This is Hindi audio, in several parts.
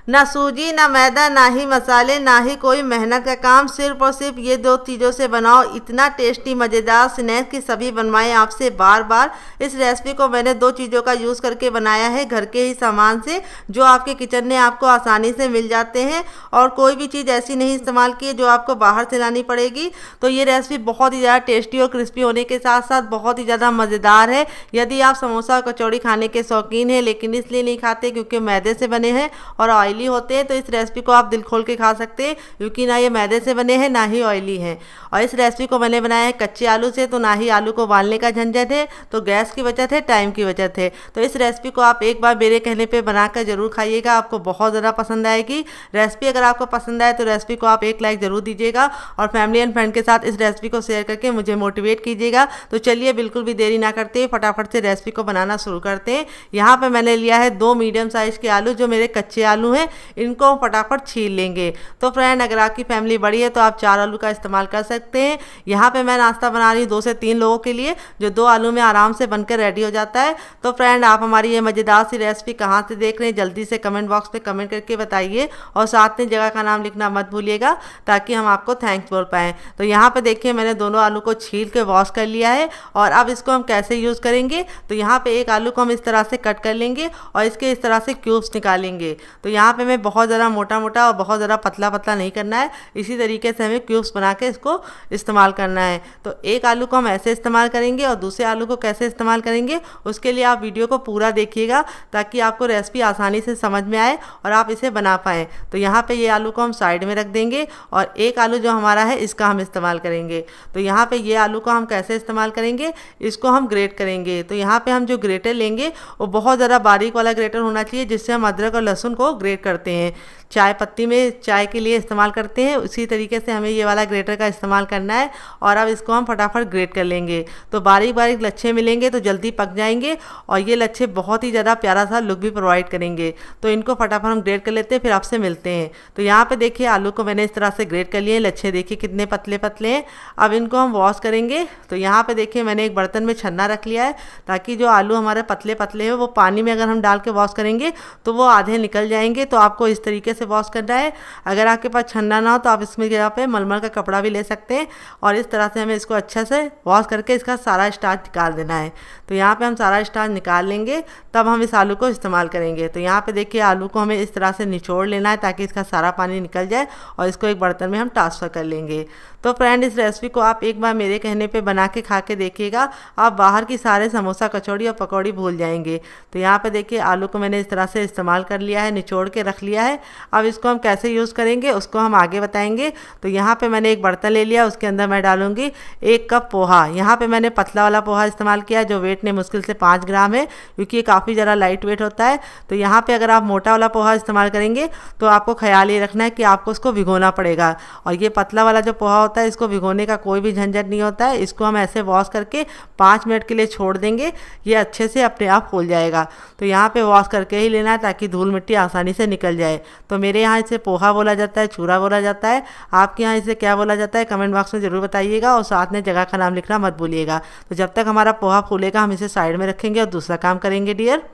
ना सूजी, ना मैदा, ना ही मसाले, ना ही कोई मेहनत का काम, सिर्फ और सिर्फ ये दो चीज़ों से बनाओ इतना टेस्टी मज़ेदार स्नैक्स की सभी बनवाएं आपसे बार बार। इस रेसिपी को मैंने दो चीज़ों का यूज़ करके बनाया है, घर के ही सामान से जो आपके किचन में आपको आसानी से मिल जाते हैं, और कोई भी चीज़ ऐसी नहीं इस्तेमाल की है जो आपको बाहर से लानी पड़ेगी। तो ये रेसिपी बहुत ही ज़्यादा टेस्टी और क्रिस्पी होने के साथ साथ बहुत ही ज़्यादा मज़ेदार है। यदि आप समोसा और कचौड़ी खाने के शौकीन हैं लेकिन इसलिए नहीं खाते क्योंकि मैदे से बने हैं और ऑयली होते हैं, तो इस रेसिपी को आप दिल खोल के खा सकते हैं क्योंकि ना ये मैदे से बने हैं ना ही ऑयली हैं। और इस रेसिपी को मैंने बनाया है कच्चे आलू से, तो ना ही आलू को उबालने का झंझट है, तो गैस की बचत है, टाइम की बचत है। तो इस रेसिपी को आप एक बार मेरे कहने पे बनाकर जरूर खाइएगा, आपको बहुत ज़्यादा पसंद आएगी। रेसिपी अगर आपको पसंद आए तो रेसिपी को आप एक लाइक ज़रूर दीजिएगा और फैमिली एंड फ्रेंड के साथ इस रेसिपी को शेयर करके मुझे मोटिवेट कीजिएगा। तो चलिए बिल्कुल भी देरी ना करते फटाफट से रेसिपी को बनाना शुरू करते हैं। यहाँ पे मैंने लिया है 2 मीडियम साइज़ के आलू, जो मेरे कच्चे आलू हैं, इनको हम फटाफट छील लेंगे। तो फ्रेंड अगर आपकी फैमिली बड़ी है तो आप 4 आलू का इस्तेमाल कर सकते हैं। यहाँ पे मैं नाश्ता बना रही हूँ 2 से 3 लोगों के लिए, जो 2 आलू में आराम से बनकर रेडी हो जाता है। तो फ्रेंड आप हमारी ये मज़ेदार सी रेसिपी कहाँ से देख रहे हैं जल्दी से कमेंट बॉक्स में कमेंट करके बताइए, और साथ में जगह का नाम लिखना मत भूलिएगा ताकि हम आपको थैंक्स बोल पाएँ। तो यहाँ पे देखिए मैंने दोनों आलू को छील के वॉश कर लिया है, और अब इसको हम कैसे यूज़ करेंगे। तो यहाँ पे एक आलू को हम इस तरह से कट कर लेंगे और इसके इस तरह से क्यूब्स निकालेंगे। तो यहाँ पे मैं बहुत ज़्यादा मोटा मोटा और बहुत ज़्यादा पतला पतला नहीं करना है, इसी तरीके से हमें क्यूब्स बना के इसको इस्तेमाल करना है। तो एक आलू को हम ऐसे इस्तेमाल करेंगे और दूसरे आलू को कैसे इस्तेमाल करेंगे उसके लिए आप वीडियो को पूरा देखिएगा ताकि आपको रेसिपी आसानी से समझ में आए और आप इसे बना पाएँ। तो यहाँ पे ये आलू को हम साइड में रख देंगे और एक आलू जो हमारा है इसका हम इस्तेमाल करेंगे। तो यहाँ पे ये आलू को हम कैसे इस्तेमाल करेंगे, इसको हम ग्रेट करेंगे। तो यहाँ पे हम जो ग्रेटर लेंगे वो बहुत ज़्यादा बारीक वाला ग्रेटर होना चाहिए जिससे हम अदरक और लहसुन को ग्रेट करते हैं, चाय पत्ती में चाय के लिए इस्तेमाल करते हैं, उसी तरीके से हमें ये वाला ग्रेटर का इस्तेमाल करना है। और अब इसको हम फटाफट ग्रेट कर लेंगे। तो बारीक बारीक लच्छे मिलेंगे तो जल्दी पक जाएंगे और ये लच्छे बहुत ही ज़्यादा प्यारा सा लुक भी प्रोवाइड करेंगे। तो इनको फटाफट हम ग्रेट कर लेते हैं, फिर आपसे मिलते हैं। तो यहाँ पे देखिए आलू को मैंने इस तरह से ग्रेट कर लिए, लच्छे देखिए कितने पतले पतले हैं। अब इनको हम वॉश करेंगे। तो यहाँ पे देखिए मैंने एक बर्तन में छन्ना रख लिया है ताकि जो आलू हमारे पतले पतले हैं वो पानी में अगर हम डाल के वॉश करेंगे तो वो आधे निकल जाएंगे। तो आपको इस तरीके से वॉश करना है। अगर आपके पास छन्ना ना हो तो आप इसमें जगह पे मलमल का कपड़ा भी ले सकते हैं, और इस तरह से हमें इसको अच्छे से वॉश करके इसका सारा स्टार्च निकाल देना है। तो यहाँ पे हम सारा स्टार्च निकाल लेंगे, तब हम इस आलू को इस्तेमाल करेंगे। तो यहाँ पे देखिए आलू को हमें इस तरह से निचोड़ लेना है ताकि इसका सारा पानी निकल जाए, और इसको एक बर्तन में हम ट्रांसफ़र कर लेंगे। तो फ्रेंड इस रेसिपी को आप एक बार मेरे कहने पे बना के खा के देखिएगा, आप बाहर की सारे समोसा कचौड़ी और पकौड़ी भूल जाएंगे। तो यहाँ पे देखिए आलू को मैंने इस तरह से इस्तेमाल कर लिया है, निचोड़ के रख लिया है। अब इसको हम कैसे यूज़ करेंगे उसको हम आगे बताएंगे। तो यहाँ पे मैंने एक बर्तन ले लिया, उसके अंदर मैं डालूंगी 1 कप पोहा। यहाँ पे मैंने पतला वाला पोहा इस्तेमाल किया जो वेट ने मुश्किल से 5 ग्राम है, क्योंकि ये काफ़ी ज़्यादा लाइट वेट होता है। तो यहाँ पे अगर आप मोटा वाला पोहा इस्तेमाल करेंगे तो आपको ख्याल ये रखना है कि आपको उसको भिगोना पड़ेगा, और ये पतला वाला जो पोहा होता है इसको भिगोने का कोई भी झंझट नहीं होता है। इसको हम ऐसे वॉश करके 5 मिनट के लिए छोड़ देंगे, ये अच्छे से अपने आप फूल जाएगा। तो यहाँ पे वॉश करके ही लेना है ताकि धूल मिट्टी आसानी से निकल जाए। तो मेरे यहाँ इसे पोहा बोला जाता है, चूरा बोला जाता है, आपके यहाँ इसे क्या बोला जाता है कमेंट बॉक्स में ज़रूर बताइएगा, और साथ में जगह का नाम लिखना मत भूलिएगा। तो जब तक हमारा पोहा फूलेगा हम इसे साइड में रखेंगे और दूसरा काम करेंगे डियर।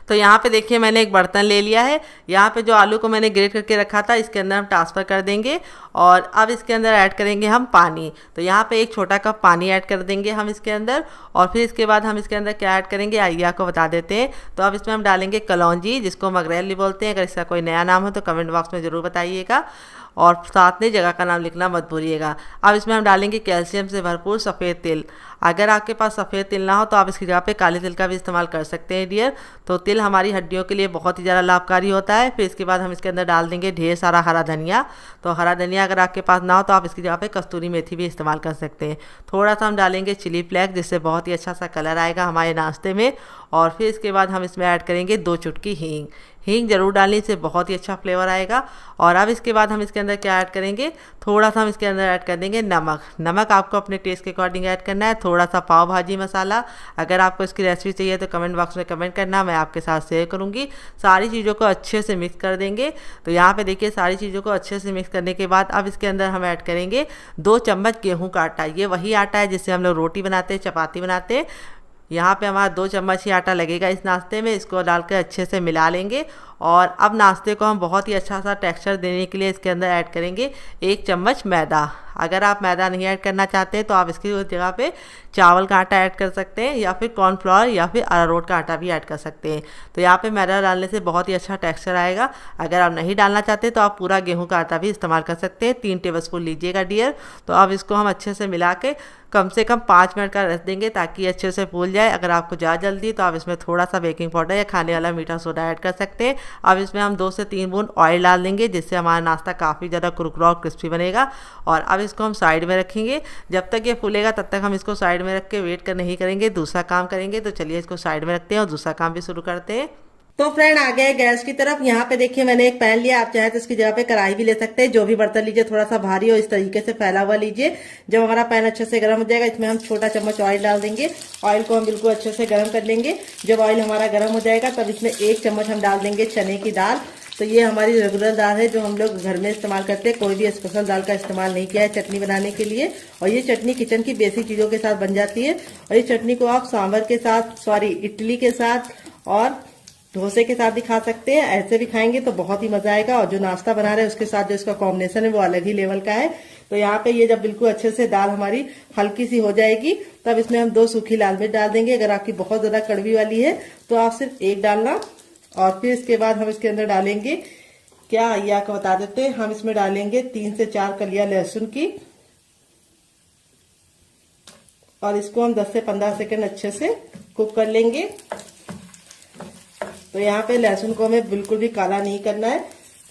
तो यहाँ पे देखिए मैंने एक बर्तन ले लिया है, यहाँ पे जो आलू को मैंने ग्रेट करके रखा था इसके अंदर हम ट्रांसफ़र कर देंगे, और अब इसके अंदर ऐड करेंगे हम पानी। तो यहाँ पे एक छोटा कप पानी ऐड कर देंगे हम इसके अंदर, और फिर इसके बाद हम इसके अंदर क्या ऐड करेंगे आइए आपको बता देते हैं। तो अब इसमें हम डालेंगे कलौंजी, जिसको मगरेली बोलते हैं। अगर इसका कोई नया नाम हो तो कमेंट बॉक्स में ज़रूर बताइएगा, और साथ में जगह का नाम लिखना मत भूलिएगा। अब इसमें हम डालेंगे कैल्शियम से भरपूर सफ़ेद तिल। अगर आपके पास सफ़ेद तिल ना हो तो आप इसकी जगह पे काले तिल का भी इस्तेमाल कर सकते हैं डियर। तो तिल हमारी हड्डियों के लिए बहुत ही ज़्यादा लाभकारी होता है। फिर इसके बाद हम इसके अंदर डाल देंगे ढेर सारा हरा धनिया। तो हरा धनिया अगर आपके पास ना हो तो आप इसकी जगह पे कस्तूरी मेथी भी इस्तेमाल कर सकते हैं। थोड़ा सा हम डालेंगे चिली फ्लेक्स, जिससे बहुत ही अच्छा सा कलर आएगा हमारे नाश्ते में। और फिर इसके बाद हम इसमें ऐड करेंगे 2 चुटकी हींग। हींग जरूर डालने से बहुत ही अच्छा फ्लेवर आएगा। और अब इसके बाद हम इसके अंदर क्या ऐड करेंगे, थोड़ा सा हम इसके अंदर ऐड कर देंगे नमक। नमक आपको अपने टेस्ट के अकॉर्डिंग ऐड करना है। थोड़ा सा पाव भाजी मसाला, अगर आपको इसकी रेसिपी चाहिए तो कमेंट बॉक्स में कमेंट करना, मैं आपके साथ शेयर करूँगी। सारी चीज़ों को अच्छे से मिक्स कर देंगे। तो यहाँ पे देखिए सारी चीज़ों को अच्छे से मिक्स करने के बाद अब इसके अंदर हम ऐड करेंगे 2 चम्मच गेहूँ का आटा। ये वही आटा है जिससे हम लोग रोटी बनाते हैं, चपाती बनाते हैं। यहाँ पे हमारा 2 चम्मच ही आटा लगेगा इस नाश्ते में। इसको डालकर अच्छे से मिला लेंगे, और अब नाश्ते को हम बहुत ही अच्छा सा टेक्सचर देने के लिए इसके अंदर ऐड करेंगे 1 चम्मच मैदा। अगर आप मैदा नहीं ऐड करना चाहते तो आप इसकी जगह पे चावल का आटा ऐड कर सकते हैं या फिर कॉर्नफ्लोर या फिर अरारोट का आटा भी ऐड कर सकते हैं। तो यहाँ पे मैदा डालने से बहुत ही अच्छा टेक्सचर आएगा। अगर आप नहीं डालना चाहते तो आप पूरा गेहूं का आटा भी इस्तेमाल कर सकते हैं। 3 टेबलस्पून लीजिएगा डियर। तो अब इसको हम अच्छे से मिला के कम से कम 5 मिनट का रेस्ट देंगे ताकि ये अच्छे से फूल जाए। अगर आपको ज़्यादा जल्दी तो आप इसमें थोड़ा सा बेकिंग पाउडर या खाने वाला मीठा सोडा ऐड कर सकते हैं। अब इसमें हम 2 से 3 बूंद ऑयल डाल देंगे जिससे हमारा नाश्ता काफ़ी ज़्यादा कुरकुरा और क्रिस्पी बनेगा। और अब इसको हम साइड में रखेंगे। जब तक ये फूलेगा तब तक हम इसको साइड में रख के वेट कर नहीं करेंगे, दूसरा काम करेंगे। तो चलिए इसको साइड में रखते हैं और दूसरा काम भी शुरू करते हैं। तो फ्रेंड आ गए गैस की तरफ। यहाँ पे देखिए मैंने एक पैन लिया, आप चाहे तो इसकी जगह पे कढ़ाई भी ले सकते हैं। जो भी बर्तन लीजिए थोड़ा सा भारी हो, इस तरीके से फैला हुआ लीजिए। जब हमारा पैन अच्छे से गर्म हो जाएगा इसमें हम छोटा चम्मच ऑयल डाल देंगे। ऑयल को हम बिल्कुल अच्छे से गर्म कर लेंगे। जब ऑयल हमारा गर्म हो जाएगा तब इसमें 1 चम्मच हम डाल देंगे चने की दाल। तो ये हमारी रेगुलर दाल है जो हम लोग घर में इस्तेमाल करते हैं, कोई भी स्पेशल दाल का इस्तेमाल नहीं किया है चटनी बनाने के लिए। और ये चटनी किचन की बेसिक चीजों के साथ बन जाती है। और ये चटनी को आप सांभर के साथ, इडली के साथ और डोसे के साथ भी खा सकते हैं। ऐसे भी खाएंगे तो बहुत ही मजा आएगा। और जो नाश्ता बना रहे हैं उसके साथ जो इसका कॉम्बिनेशन है वो अलग ही लेवल का है। तो यहाँ पे ये जब बिल्कुल अच्छे से दाल हमारी हल्की सी हो जाएगी तब इसमें हम 2 सूखी लाल मिर्च डाल देंगे। अगर आपकी बहुत ज्यादा कड़वी वाली है तो आप सिर्फ 1 डालना। और फिर इसके बाद हम इसके अंदर डालेंगे, क्या ये आपको बता देते हैं, हम इसमें डालेंगे 3 से 4 कलियां लहसुन की। और इसको हम 10 से 15 सेकंड अच्छे से कुक कर लेंगे। तो यहाँ पे लहसुन को हमें बिल्कुल भी काला नहीं करना है।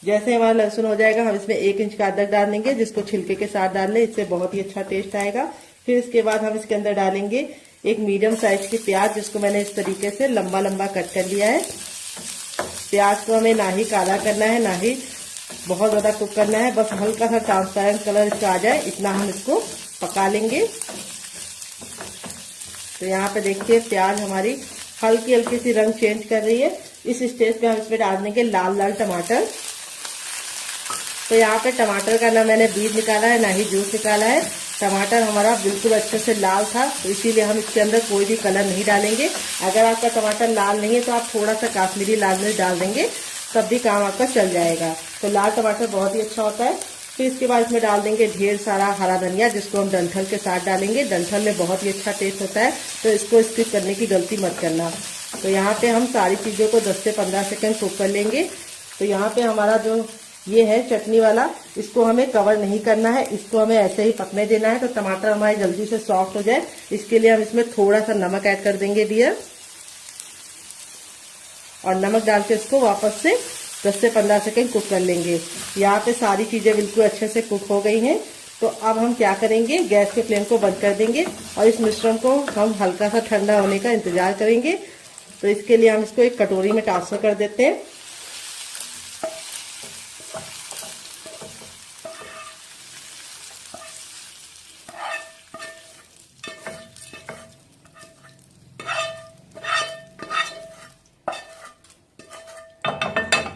जैसे हमारा लहसुन हो जाएगा हम इसमें 1 इंच का अदरक डाल देंगे जिसको छिलके के साथ डाल लें, इससे बहुत ही अच्छा टेस्ट आएगा। फिर इसके बाद हम इसके अंदर डालेंगे एक मीडियम साइज की प्याज जिसको मैंने इस तरीके से लंबा लंबा कट कर लिया है। प्याज को हमें ना ही काला करना है ना ही बहुत ज्यादा कुक करना है, बस हल्का सा ट्रांसपेरेंट कलर इसका आ जाए इतना हम इसको पका लेंगे। तो यहाँ पे देखिए प्याज हमारी हल्की हल्की सी रंग चेंज कर रही है। इस स्टेज पे हम इसमें डाल देंगे लाल लाल टमाटर। तो यहाँ पे टमाटर का ना मैंने बीज निकाला है ना ही जूस निकाला है। टमाटर हमारा बिल्कुल अच्छे से लाल था तो इसीलिए हम इसके अंदर कोई भी कलर नहीं डालेंगे। अगर आपका टमाटर लाल नहीं है तो आप थोड़ा सा काश्मीरी लाल मिर्च डाल देंगे तब भी काम आपका चल जाएगा। तो लाल टमाटर बहुत ही अच्छा होता है। फिर इसके बाद इसमें डाल देंगे ढेर सारा हरा धनिया जिसको हम डंठल के साथ डालेंगे। डंठल में बहुत ही अच्छा टेस्ट होता है तो इसको स्किप करने की गलती मत करना। तो यहाँ पे हम सारी चीजों को 10 से 15 सेकंड कुक कर लेंगे। तो यहाँ पे हमारा जो ये है चटनी वाला, इसको हमें कवर नहीं करना है, इसको हमें ऐसे ही पकने देना है। तो टमाटर हमारे जल्दी से सॉफ्ट हो जाए इसके लिए हम इसमें थोड़ा सा नमक ऐड कर देंगे डियर। और नमक डाल के इसको वापस से 10 से 15 सेकंड कुक कर लेंगे। यहाँ पे सारी चीजें बिल्कुल अच्छे से कुक हो गई हैं। तो अब हम क्या करेंगे, गैस के फ्लेम को बंद कर देंगे और इस मिश्रण को हम हल्का सा ठंडा होने का इंतजार करेंगे। तो इसके लिए हम इसको एक कटोरी में ट्रांसफर कर देते हैं।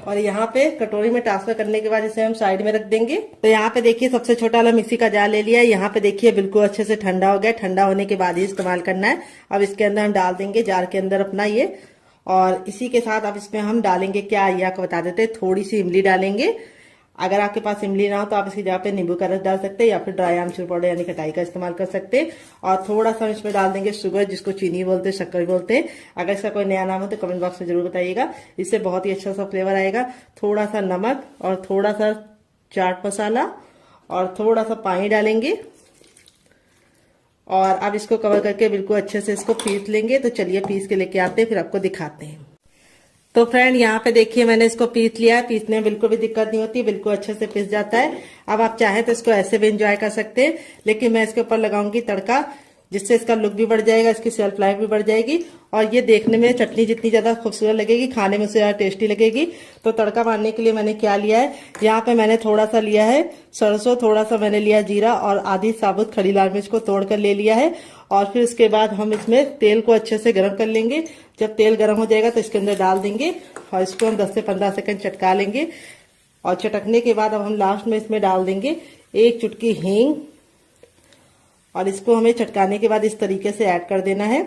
और यहाँ पे कटोरी में ट्रांसफर करने के बाद इसे हम साइड में रख देंगे। तो यहाँ पे देखिए सबसे छोटा वाला मिक्सी का जार ले लिया है। यहाँ पे देखिए बिल्कुल अच्छे से ठंडा हो गया। ठंडा होने के बाद ही इस्तेमाल करना है। अब इसके अंदर हम डाल देंगे जार के अंदर अपना ये। और इसी के साथ अब इसमें हम डालेंगे, क्या ये आपको बता देते हैं, थोड़ी सी इमली डालेंगे। अगर आपके पास इमली ना हो तो आप इसकी जगह पे नींबू का रस डाल सकते हैं या फिर ड्राई आमचूर पाउडर यानी खटाई का इस्तेमाल कर सकते हैं। और थोड़ा सा इसमें डाल देंगे शुगर जिसको चीनी बोलते हैं, शक्कर बोलते हैं। अगर इसका कोई नया नाम हो तो कमेंट बॉक्स में जरूर बताइएगा, इससे बहुत ही अच्छा सा फ्लेवर आएगा। थोड़ा सा नमक और थोड़ा सा चाट मसाला और थोड़ा सा पानी डालेंगे। और अब इसको कवर करके बिल्कुल अच्छे से इसको पीस लेंगे। तो चलिए पीस के लेके आते हैं फिर आपको दिखाते हैं। तो फ्रेंड यहाँ पे देखिए मैंने इसको पीस लिया है। पीसने में बिल्कुल भी दिक्कत नहीं होती, बिल्कुल अच्छे से पीस जाता है। अब आप चाहें तो इसको ऐसे भी एंजॉय कर सकते हैं, लेकिन मैं इसके ऊपर लगाऊंगी तड़का जिससे इसका लुक भी बढ़ जाएगा, इसकी शेल्फ लाइफ भी बढ़ जाएगी। और ये देखने में चटनी जितनी ज्यादा खूबसूरत लगेगी खाने में उससे ज्यादा टेस्टी लगेगी। तो तड़का मारने के लिए मैंने क्या लिया है, यहाँ पे मैंने थोड़ा सा लिया है सरसों, थोड़ा सा मैंने लिया जीरा और आधी साबुत खड़ी लाल मिर्च को तोड़ कर ले लिया है। और फिर उसके बाद हम इसमें तेल को अच्छे से गर्म कर लेंगे। जब तेल गर्म हो जाएगा तो इसके अंदर डाल देंगे और इसको हम 10 से 15 सेकंड चटका लेंगे। और चटकने के बाद अब हम लास्ट में इसमें डाल देंगे 1 चुटकी हींग। और इसको हमें चटकाने के बाद इस तरीके से ऐड कर देना है।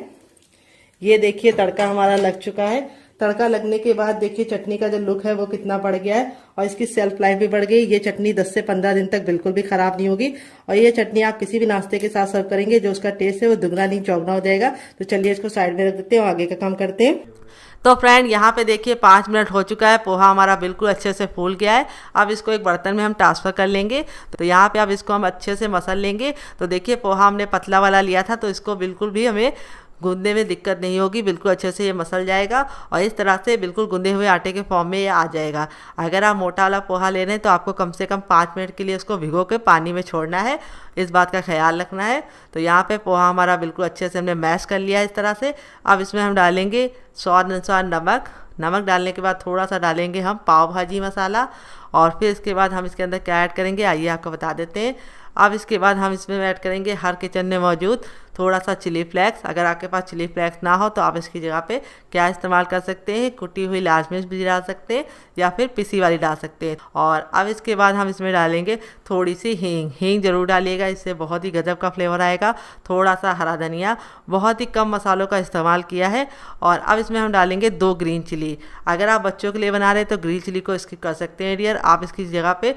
ये देखिए तड़का हमारा लग चुका है। तड़का लगने के बाद देखिए चटनी का जो लुक है वो कितना बढ़ गया है और इसकी सेल्फ लाइफ भी बढ़ गई। ये चटनी 10 से 15 दिन तक बिल्कुल भी खराब नहीं होगी और ये चटनी आप किसी भी नाश्ते के साथ सर्व करेंगे, जो उसका टेस्ट है वो दुगना नहीं चौगुना हो जाएगा। तो चलिए इसको साइड में रख देते हैं और आगे का काम करते हैं। तो फ्रेंड यहाँ पे देखिए 5 मिनट हो चुका है, पोहा हमारा बिल्कुल अच्छे से फूल गया है। अब इसको एक बर्तन में हम ट्रांसफ़र कर लेंगे। तो यहाँ पे अब इसको हम अच्छे से मसल लेंगे। तो देखिए पोहा हमने पतला वाला लिया था, तो इसको बिल्कुल भी हमें गूंदने में दिक्कत नहीं होगी, बिल्कुल अच्छे से ये मसल जाएगा और इस तरह से बिल्कुल गूंदे हुए आटे के फॉर्म में ये आ जाएगा। अगर आप मोटा वाला पोहा ले रहे हैं तो आपको कम से कम 5 मिनट के लिए उसको भिगो के पानी में छोड़ना है, इस बात का ख्याल रखना है। तो यहाँ पे पोहा हमारा बिल्कुल अच्छे से हमने मैश कर लिया है इस तरह से। अब इसमें हम डालेंगे स्वाद अनुसार नमक डालने के बाद थोड़ा सा डालेंगे हम पाव भाजी मसाला और फिर इसके बाद हम इसके अंदर क्या ऐड करेंगे आइए आपको बता देते हैं। अब इसके बाद हम इसमें ऐड करेंगे हर किचन में मौजूद थोड़ा सा चिली फ्लेक्स। अगर आपके पास चिली फ्लेक्स ना हो तो आप इसकी जगह पे क्या इस्तेमाल कर सकते हैं, कुटी हुई लाल मिर्च भी डाल सकते हैं या फिर पिसी वाली डाल सकते हैं। और अब इसके बाद हम इसमें डालेंगे थोड़ी सी हींग जरूर डालिएगा, इससे बहुत ही गजब का फ्लेवर आएगा। थोड़ा सा हरा धनिया, बहुत ही कम मसालों का इस्तेमाल किया है। और अब इसमें हम डालेंगे 2 ग्रीन चिली। अगर आप बच्चों के लिए बना रहे हैं तो ग्रीन चिली को स्किप कर सकते हैं डियर, आप इसकी जगह पे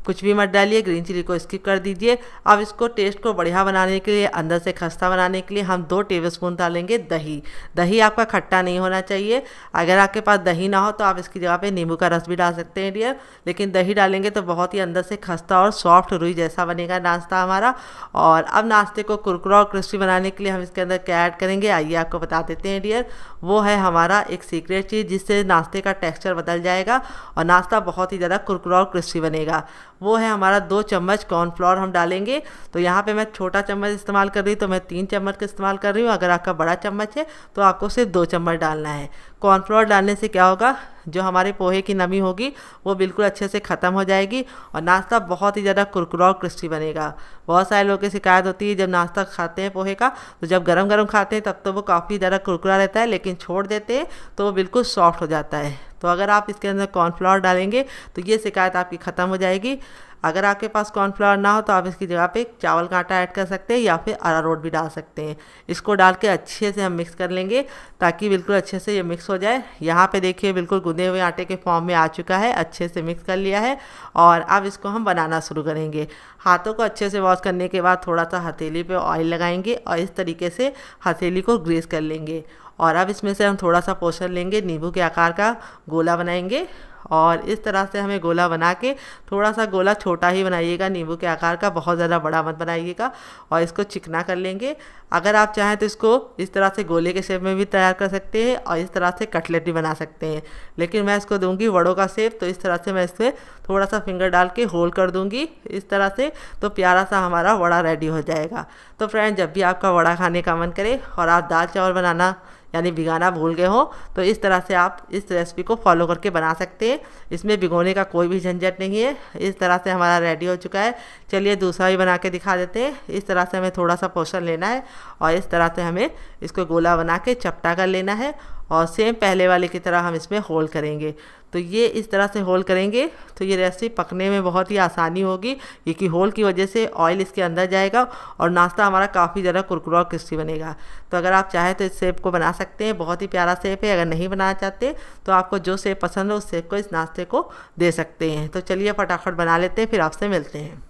कुछ भी मत डालिए, ग्रीन चिली को स्किप कर दीजिए। अब इसको टेस्ट को बढ़िया बनाने के लिए, अंदर से खस्ता बनाने के लिए हम 2 टेबलस्पून डालेंगे दही आपका खट्टा नहीं होना चाहिए। अगर आपके पास दही ना हो तो आप इसकी जगह पे नींबू का रस भी डाल सकते हैं डियर, लेकिन दही डालेंगे तो बहुत ही अंदर से खस्ता और सॉफ्ट रुई जैसा बनेगा नाश्ता हमारा। और अब नाश्ते को कुरकुरा और क्रिस्पी बनाने के लिए हम इसके अंदर क्या ऐड करेंगे आइए आपको बता देते हैं डियर। वो है हमारा एक सीक्रेट चीज़ जिससे नाश्ते का टेक्स्चर बदल जाएगा और नाश्ता बहुत ही ज़्यादा कुरकुरा और क्रिस्पी बनेगा। वो है हमारा 2 चम्मच कॉर्नफ्लोर हम डालेंगे। तो यहाँ पे मैं छोटा चम्मच इस्तेमाल कर रही हूँ तो मैं 3 चम्मच का इस्तेमाल कर रही हूँ। अगर आपका बड़ा चम्मच है तो आपको सिर्फ 2 चम्मच डालना है। कॉर्नफ्लोर डालने से क्या होगा, जो हमारे पोहे की नमी होगी वो बिल्कुल अच्छे से ख़त्म हो जाएगी और नाश्ता बहुत ही ज़्यादा कुरकुरा और क्रिस्पी बनेगा। बहुत सारे लोगों की शिकायत होती है जब नाश्ता खाते हैं पोहे का, तो जब गरम गरम खाते हैं तब तो वो काफ़ी ज़्यादा कुरकुरा रहता है, लेकिन छोड़ देते हैं तो वो बिल्कुल सॉफ्ट हो जाता है। तो अगर आप इसके अंदर कॉर्नफ्लोर डालेंगे तो ये शिकायत आपकी ख़त्म हो जाएगी। अगर आपके पास कॉर्नफ्लोर ना हो तो आप इसकी जगह पे चावल का आटा ऐड कर सकते हैं या फिर अरारोट भी डाल सकते हैं। इसको डाल के अच्छे से हम मिक्स कर लेंगे ताकि बिल्कुल अच्छे से ये मिक्स हो जाए। यहाँ पे देखिए बिल्कुल गूंदे हुए आटे के फॉर्म में आ चुका है, अच्छे से मिक्स कर लिया है। और अब इसको हम बनाना शुरू करेंगे। हाथों को अच्छे से वॉश करने के बाद थोड़ा सा हथेली पे ऑयल लगाएंगे और इस तरीके से हथेली को ग्रीस कर लेंगे। और अब इसमें से हम थोड़ा सा पोर्शन लेंगे, नींबू के आकार का गोला बनाएंगे और इस तरह से हमें गोला बना के, थोड़ा सा गोला छोटा ही बनाइएगा नींबू के आकार का, बहुत ज़्यादा बड़ा मत बनाइएगा। और इसको चिकना कर लेंगे। अगर आप चाहें तो इसको इस तरह से गोले के शेप में भी तैयार कर सकते हैं और इस तरह से कटलेट भी बना सकते हैं, लेकिन मैं इसको दूंगी वड़ों का शेप। तो इस तरह से मैं इसमें थोड़ा सा फिंगर डाल के होल कर दूंगी इस तरह से, तो प्यारा सा हमारा वड़ा रेडी हो जाएगा। तो फ्रेंड जब भी आपका वड़ा खाने का मन करे और आप दाल चावल बनाना यानी भिगाना भूल गए हो तो इस तरह से आप इस रेसिपी को फॉलो करके बना सकते हैं। इसमें भिगोने का कोई भी झंझट नहीं है। इस तरह से हमारा रेडी हो चुका है। चलिए दूसरा भी बना के दिखा देते हैं। इस तरह से हमें थोड़ा सा पोर्शन लेना है और इस तरह से हमें इसको गोला बना के चपटा कर लेना है और सेम पहले वाले की तरह हम इसमें होल करेंगे। तो ये इस तरह से होल करेंगे तो ये रेसिपी पकने में बहुत ही आसानी होगी, क्योंकि होल की वजह से ऑयल इसके अंदर जाएगा और नाश्ता हमारा काफ़ी ज़्यादा कुरकुरा और क्रिस्पी बनेगा। तो अगर आप चाहें तो इस शेप को बना सकते हैं, बहुत ही प्यारा शेप है। अगर नहीं बनाना चाहते तो आपको जो शेप पसंद हो उस शेप को इस नाश्ते को दे सकते हैं। तो चलिए फटाफट बना लेते हैं, फिर आपसे मिलते हैं।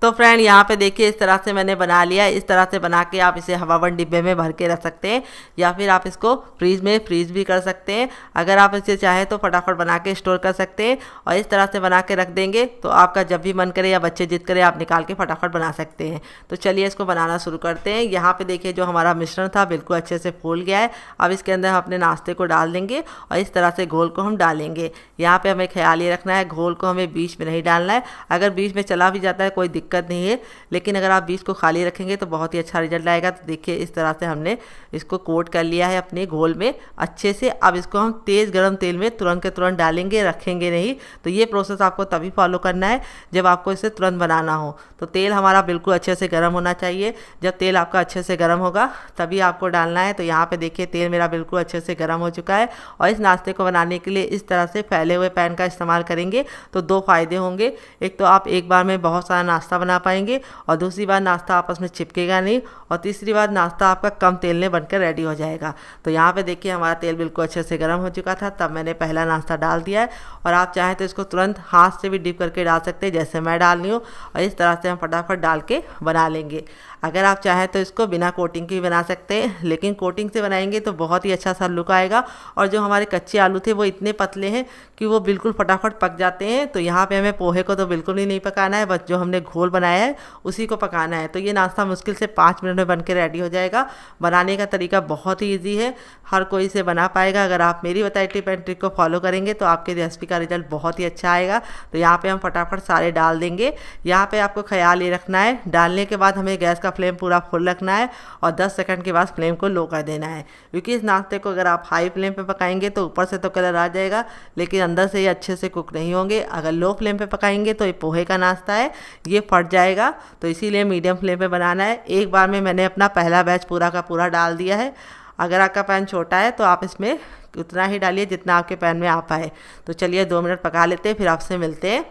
तो फ्रेंड यहाँ पे देखिए इस तरह से मैंने बना लिया। इस तरह से बना के आप इसे हवाबंद डिब्बे में भर के रख सकते हैं या फिर आप इसको फ्रीज में फ्रीज भी कर सकते हैं। अगर आप इसे चाहें तो फटाफट बना के स्टोर कर सकते हैं और इस तरह से बना के रख देंगे तो आपका जब भी मन करे या बच्चे जिद करे आप निकाल के फटाफट बना सकते हैं। तो चलिए इसको बनाना शुरू करते हैं। यहाँ पे देखिए जो हमारा मिश्रण था बिल्कुल अच्छे से फूल गया है। अब इसके अंदर हम अपने नाश्ते को डाल देंगे और इस तरह से घोल को हम डालेंगे। यहाँ पे हमें ख्याल ये रखना है घोल को हमें बीच में नहीं डालना है। अगर बीच में चला भी जाता है कोई दिक्कत नहीं है, लेकिन अगर आप बीच को खाली रखेंगे तो बहुत ही अच्छा रिजल्ट आएगा। तो देखिए इस तरह से हमने इसको कोट कर लिया है अपने घोल में अच्छे से। अब इसको हम तेज़ गरम तेल में तुरंत के तुरंत डालेंगे, रखेंगे नहीं। तो ये प्रोसेस आपको तभी फॉलो करना है जब आपको इसे तुरंत बनाना हो। तो तेल हमारा बिल्कुल अच्छे से गर्म होना चाहिए। जब तेल आपका अच्छे से गर्म होगा तभी आपको डालना है। तो यहाँ पे देखिए तेल मेरा बिल्कुल अच्छे से गर्म हो चुका है और इस नाश्ते को बनाने के लिए इस तरह से फैले हुए पैन का इस्तेमाल करेंगे तो 2 फायदे होंगे। एक तो आप एक बार में बहुत सारा नाश्ता नाश्ता बना पाएंगे, और दूसरी बात नाश्ता आपस में चिपकेगा नहीं, और तीसरी बात नाश्ता आपका कम तेल में बनकर रेडी हो जाएगा। तो यहाँ पे देखिए हमारा तेल बिल्कुल अच्छे से गर्म हो चुका था, तब मैंने पहला नाश्ता डाल दिया है। और आप चाहें तो इसको तुरंत हाथ से भी डिप करके डाल सकते हैं, जैसे मैं डाल रही हूँ, और इस तरह से हम फटाफट डाल के बना लेंगे। अगर आप चाहें तो इसको बिना कोटिंग के भी बना सकते हैं, लेकिन कोटिंग से बनाएंगे तो बहुत ही अच्छा सा लुक आएगा। और जो हमारे कच्चे आलू थे वो इतने पतले हैं कि वो बिल्कुल फटाफट पक जाते हैं। तो यहाँ पे हमें पोहे को तो बिल्कुल ही नहीं पकाना है, बस जो हमने घोल बनाया है उसी को पकाना है। तो ये नाश्ता मुश्किल से 5 मिनट में बन के रेडी हो जाएगा। बनाने का तरीका बहुत ही ईजी है, हर कोई इसे बना पाएगा। अगर आप मेरी बताई टिप एंड ट्रिक को फॉलो करेंगे तो आपके रेसिपी का रिजल्ट बहुत ही अच्छा आएगा। तो यहाँ पे हम फटाफट सारे डाल देंगे। यहाँ पे आपको ख्याल ये रखना है, डालने के बाद हमें गैस का फ्लेम पूरा फुल रखना है, और 10 सेकंड के बाद फ्लेम को लो कर देना है। क्योंकि इस नाश्ते को अगर आप हाई फ्लेम पे पकाएंगे तो ऊपर से तो कलर आ जाएगा, लेकिन अंदर से ये अच्छे से कुक नहीं होंगे। अगर लो फ्लेम पे पकाएंगे तो ये पोहे का नाश्ता है, ये फट जाएगा। तो इसीलिए मीडियम फ्लेम पे बनाना है। एक बार में मैंने अपना पहला बैच पूरा का पूरा डाल दिया है। अगर आपका पैन छोटा है तो आप इसमें उतना ही डालिए जितना आपके पैन में आ पाए। तो चलिए 2 मिनट पका लेते हैं, फिर आपसे मिलते हैं।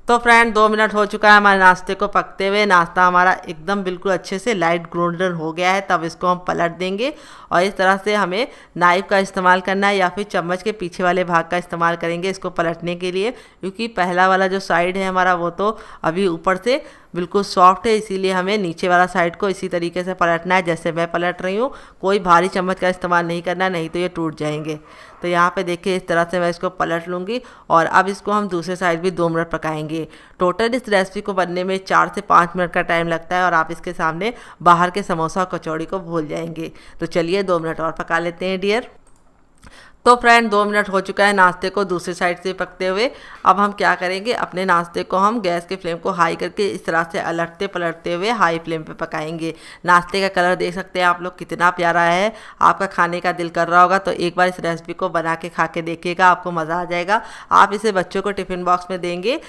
तो फ्रेंड 2 मिनट हो चुका है हमारे नाश्ते को पकते हुए। नाश्ता हमारा एकदम बिल्कुल अच्छे से लाइट गोल्डन हो गया है। तब इसको हम पलट देंगे, और इस तरह से हमें नाइफ का इस्तेमाल करना है, या फिर चम्मच के पीछे वाले भाग का इस्तेमाल करेंगे इसको पलटने के लिए। क्योंकि पहला वाला जो साइड है हमारा वो तो अभी ऊपर से बिल्कुल सॉफ्ट है, इसीलिए हमें नीचे वाला साइड को इसी तरीके से पलटना है जैसे मैं पलट रही हूँ। कोई भारी चम्मच का इस्तेमाल नहीं करना, नहीं तो ये टूट जाएंगे। तो यहाँ पे देखिए इस तरह से मैं इसको पलट लूँगी, और अब इसको हम दूसरे साइड भी 2 मिनट पकाएंगे। टोटल इस रेसिपी को बनने में 4 से 5 मिनट का टाइम लगता है, और आप इसके सामने बाहर के समोसा और कचौड़ी को भूल जाएंगे। तो चलिए 2 मिनट और पका लेते हैं डियर। तो फ्रेंड 2 मिनट हो चुका है नाश्ते को दूसरी साइड से पकते हुए। अब हम क्या करेंगे, अपने नाश्ते को हम गैस के फ्लेम को हाई करके इस तरह से अलटते पलटते हुए हाई फ्लेम पे पकाएंगे। नाश्ते का कलर देख सकते हैं आप लोग कितना प्यारा है, आपका खाने का दिल कर रहा होगा। तो एक बार इस रेसिपी को बना के खा के देखिएगा, आपको मज़ा आ जाएगा। आप इसे बच्चों को टिफ़िन बॉक्स में देंगे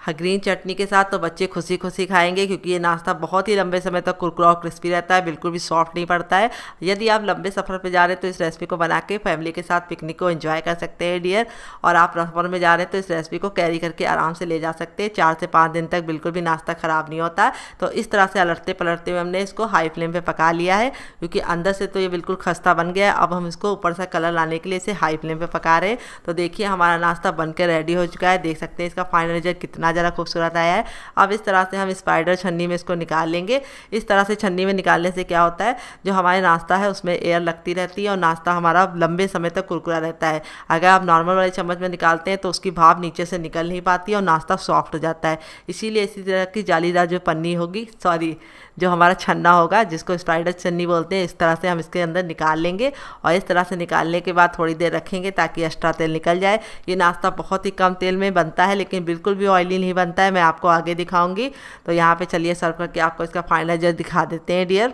ग्रीन चटनी के साथ तो बच्चे खुशी खुशी खाएंगे, क्योंकि ये नाश्ता बहुत ही लंबे समय तक कुरकुरा और क्रिस्पी रहता है, बिल्कुल भी सॉफ्ट नहीं पड़ता है। यदि आप लंबे सफ़र पे जा रहे हैं तो इस रेसिपी को बना के फैमिली के साथ पिकनिक को एंजॉय कर सकते हैं डियर। और आप सफ़र में जा रहे हैं तो इस रेसिपी को कैरी करके आराम से ले जा सकते हैं। 4 से 5 दिन तक बिल्कुल भी नाश्ता ख़राब नहीं होता। तो इस तरह से अलटते पलटते हुए हमने इसको हाई फ्लेम पर पका लिया है, क्योंकि अंदर से तो ये बिल्कुल खस्ता बन गया है। अब हम इसको ऊपर से कलर लाने के लिए इसे हाई फ्लेम पर पका रहे हैं। तो देखिए हमारा नाश्ता बनकर रेडी हो चुका है, देख सकते हैं इसका फाइनल रिजल्ट कितना ज़्यादा खूबसूरत आया है। अब इस तरह से हम स्पाइडर छन्नी में इसको निकाल लेंगे। इस तरह से छन्नी में निकालने से क्या होता है, जो हमारे नाश्ता है उसमें एयर लगती रहती है, और नाश्ता हमारा लंबे समय तक कुरकुरा रहता है। अगर आप नॉर्मल वाले चम्मच में निकालते हैं तो उसकी भाप नीचे से निकल नहीं पाती और नाश्ता सॉफ्ट हो जाता है। इसीलिए इसी तरह की जालीदार जो पन्नी होगी, जो हमारा छन्ना होगा जिसको स्पाइडर छन्नी बोलते हैं, इस तरह से हम इसके अंदर निकाल लेंगे। और इस तरह से निकालने के बाद थोड़ी देर रखेंगे ताकि एक्स्ट्रा तेल निकल जाए। ये नाश्ता बहुत ही कम तेल में बनता है, लेकिन बिल्कुल भी ऑयली नहीं बनता है, मैं आपको आगे दिखाऊंगी। तो यहाँ पे चलिए सर्व करके आपको इसका फाइनल रिजल्ट दिखा देते हैं डियर।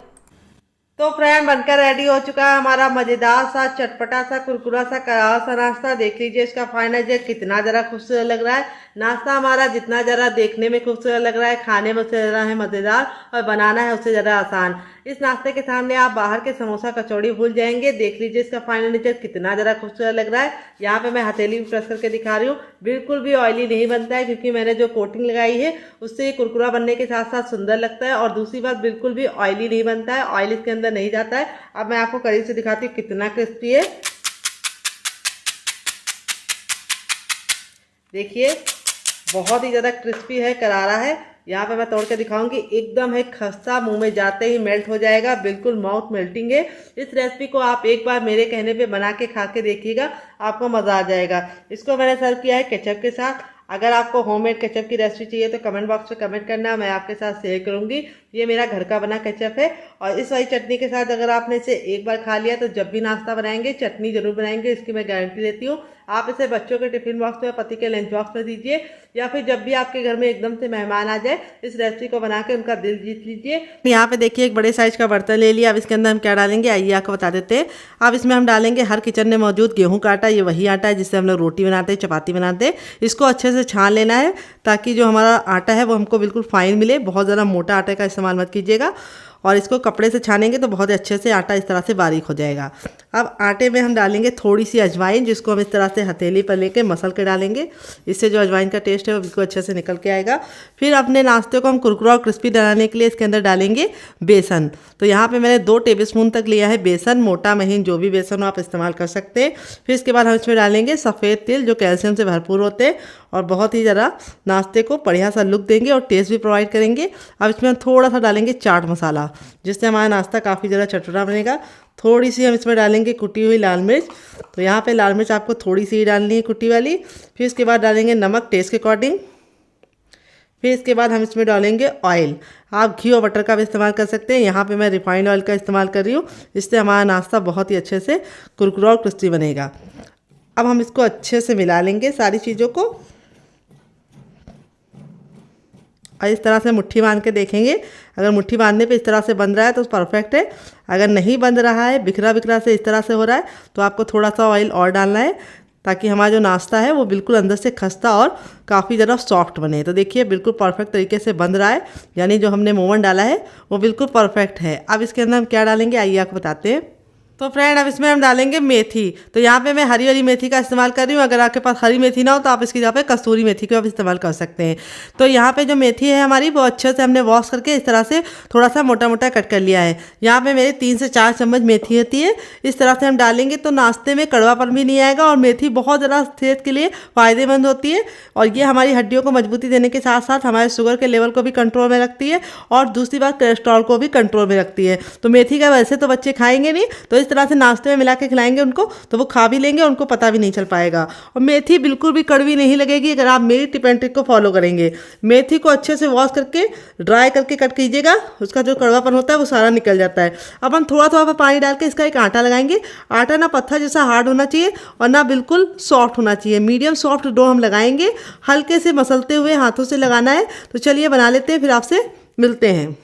तो फ्रेंड बनकर रेडी हो चुका है हमारा मज़ेदार सा चटपटा सा कुरकुरा सा करारा सा नाश्ता। देख लीजिए इसका फाइनल रिजल्ट कितना ज़रा खूबसूरत लग रहा है। नाश्ता हमारा जितना ज़रा देखने में खूबसूरत लग रहा है, खाने में उससे ज़रा है मज़ेदार, और बनाना है उससे ज़रा आसान। इस नाश्ते के सामने आप बाहर के समोसा कचौड़ी भूल जाएंगे। देख लीजिए इसका फाइनल रिजल्ट कितना ज़रा खूबसूरत लग रहा है। यहाँ पे मैं हथेली भी प्रेस करके दिखा रही हूँ, बिल्कुल भी ऑयली नहीं बनता है, क्योंकि मैंने जो कोटिंग लगाई है उससे ये कुरकुरा बनने के साथ साथ सुंदर लगता है। और दूसरी बात, बिल्कुल भी ऑयली नहीं बनता है, ऑयल इसके अंदर नहीं जाता है। अब मैं आपको करीब से दिखाती हूँ कितना क्रिस्पी है। देखिए बहुत ही ज़्यादा क्रिस्पी है, करारा है। यहाँ पे मैं तोड़ के दिखाऊंगी, एकदम है खस्ता, मुंह में जाते ही मेल्ट हो जाएगा, बिल्कुल माउथ मेल्टिंग है। इस रेसिपी को आप एक बार मेरे कहने पे बना के खा के देखिएगा, आपको मज़ा आ जाएगा। इसको मैंने सर्व किया है केचप के साथ। अगर आपको होममेड केचप की रेसिपी चाहिए तो कमेंट बॉक्स में कमेंट करना, मैं आपके साथ शेयर करूंगी। ये मेरा घर का बना केचप है, और इस वाली चटनी के साथ अगर आपने इसे एक बार खा लिया तो जब भी नाश्ता बनाएंगे चटनी जरूर बनाएंगे, इसकी मैं गारंटी देती हूँ। आप इसे बच्चों के टिफिन बॉक्स में, पति के लंच बॉक्स में दीजिए, या फिर जब भी आपके घर में एकदम से मेहमान आ जाए इस रेसिपी को बना के उनका दिल जीत लीजिए। यहाँ पे देखिए एक बड़े साइज का बर्तन ले लिया। अब इसके अंदर हम क्या डालेंगे आइए आपको बता देते हैं। अब इसमें हम डालेंगे हर किचन में मौजूद गेहूं का आटा। ये वही आटा है जिससे हम लोग रोटी बनाते हैं, चपाती बनाते हैं। इसको अच्छे से छान लेना है ताकि जो हमारा आटा है वो हमको बिल्कुल फाइन मिले। बहुत ज़्यादा मोटा आटे का इस्तेमाल मत कीजिएगा। और इसको कपड़े से छानेंगे तो बहुत अच्छे से आटा इस तरह से बारीक हो जाएगा। अब आटे में हम डालेंगे थोड़ी सी अजवाइन, जिसको हम इस तरह से हथेली पर लेके मसल के डालेंगे। इससे जो अजवाइन का टेस्ट है वो बिल्कुल अच्छे से निकल के आएगा। फिर अपने नाश्ते को हम कुरकुरा और क्रिस्पी बनाने के लिए इसके अंदर डालेंगे बेसन। तो यहाँ पे मैंने 2 टेबलस्पून तक लिया है बेसन, मोटा महीन जो भी बेसन हो आप इस्तेमाल कर सकते हैं। फिर इसके बाद हम इसमें डालेंगे सफ़ेद तिल, जो कैल्शियम से भरपूर होते हैं और बहुत ही ज़रा नाश्ते को बढ़िया सा लुक देंगे और टेस्ट भी प्रोवाइड करेंगे। अब इसमें हम थोड़ा सा डालेंगे चाट मसाला, जिससे हमारा नाश्ता काफ़ी ज़्यादा चटपटा बनेगा। थोड़ी सी हम इसमें डालेंगे कुटी हुई लाल मिर्च। तो यहाँ पे लाल मिर्च आपको थोड़ी सी ही डालनी है, कुटी वाली। फिर इसके बाद डालेंगे नमक टेस्ट के अकॉर्डिंग। फिर इसके बाद हम इसमें डालेंगे ऑयल। आप घी और बटर का भी इस्तेमाल कर सकते हैं। यहाँ पे मैं रिफाइंड ऑयल का इस्तेमाल कर रही हूँ, इससे हमारा नाश्ता बहुत ही अच्छे से कुरकुरा और क्रिस्पी बनेगा। अब हम इसको अच्छे से मिला लेंगे सारी चीज़ों को और इस तरह से मुट्ठी बांध के देखेंगे। अगर मुट्ठी बांधने पे इस तरह से बन रहा है तो परफेक्ट है। अगर नहीं बंध रहा है, बिखरा बिखरा से इस तरह से हो रहा है, तो आपको थोड़ा सा ऑयल और डालना है, ताकि हमारा जो नाश्ता है वो बिल्कुल अंदर से खस्ता और काफ़ी ज़्यादा सॉफ्ट बने। तो देखिए बिल्कुल परफेक्ट तरीके से बन रहा है, यानी जो हमने मोमन डाला है वो बिल्कुल परफेक्ट है। अब इसके अंदर हम क्या डालेंगे आइए आपको बताते हैं। तो फ्रेंड अब इसमें हम डालेंगे मेथी। तो यहाँ पे मैं हरी वाली मेथी का इस्तेमाल कर रही हूँ। अगर आपके पास हरी मेथी ना हो तो आप इसकी जगह पे कसूरी मेथी का भी इस्तेमाल कर सकते हैं। तो यहाँ पे जो मेथी है हमारी वो अच्छे से हमने वॉश करके इस तरह से थोड़ा सा मोटा मोटा कट कर लिया है। यहाँ पे मेरे 3 से 4 चम्मच मेथी होती है। इस तरह से हम डालेंगे तो नाश्ते में कड़वापन भी नहीं आएगा और मेथी बहुत ज़्यादा सेहत के लिए फ़ायदेमंद होती है और ये हमारी हड्डियों को मजबूती देने के साथ साथ हमारे शुगर के लेवल को भी कंट्रोल में रखती है और दूसरी बात कोलेस्ट्रॉल को भी कंट्रोल में रखती है। तो मेथी का वैसे तो बच्चे खाएंगे नहीं, तो इस तरह से नाश्ते में मिला के खिलाएंगे उनको तो वो खा भी लेंगे, उनको पता भी नहीं चल पाएगा। और मेथी बिल्कुल भी कड़वी नहीं लगेगी अगर आप मेरी टिप एंड ट्रिक को फॉलो करेंगे। मेथी को अच्छे से वॉश करके ड्राई करके कट कीजिएगा, उसका जो कड़वापन होता है वो सारा निकल जाता है। अब हम थोड़ा थोड़ा पानी डाल के इसका एक आटा लगाएंगे। आटा ना पत्थर जैसा हार्ड होना चाहिए और ना बिल्कुल सॉफ्ट होना चाहिए, मीडियम सॉफ्ट डो हम लगाएंगे। हल्के से मसलते हुए हाथों से लगाना है। तो चलिए बना लेते हैं, फिर आपसे मिलते हैं।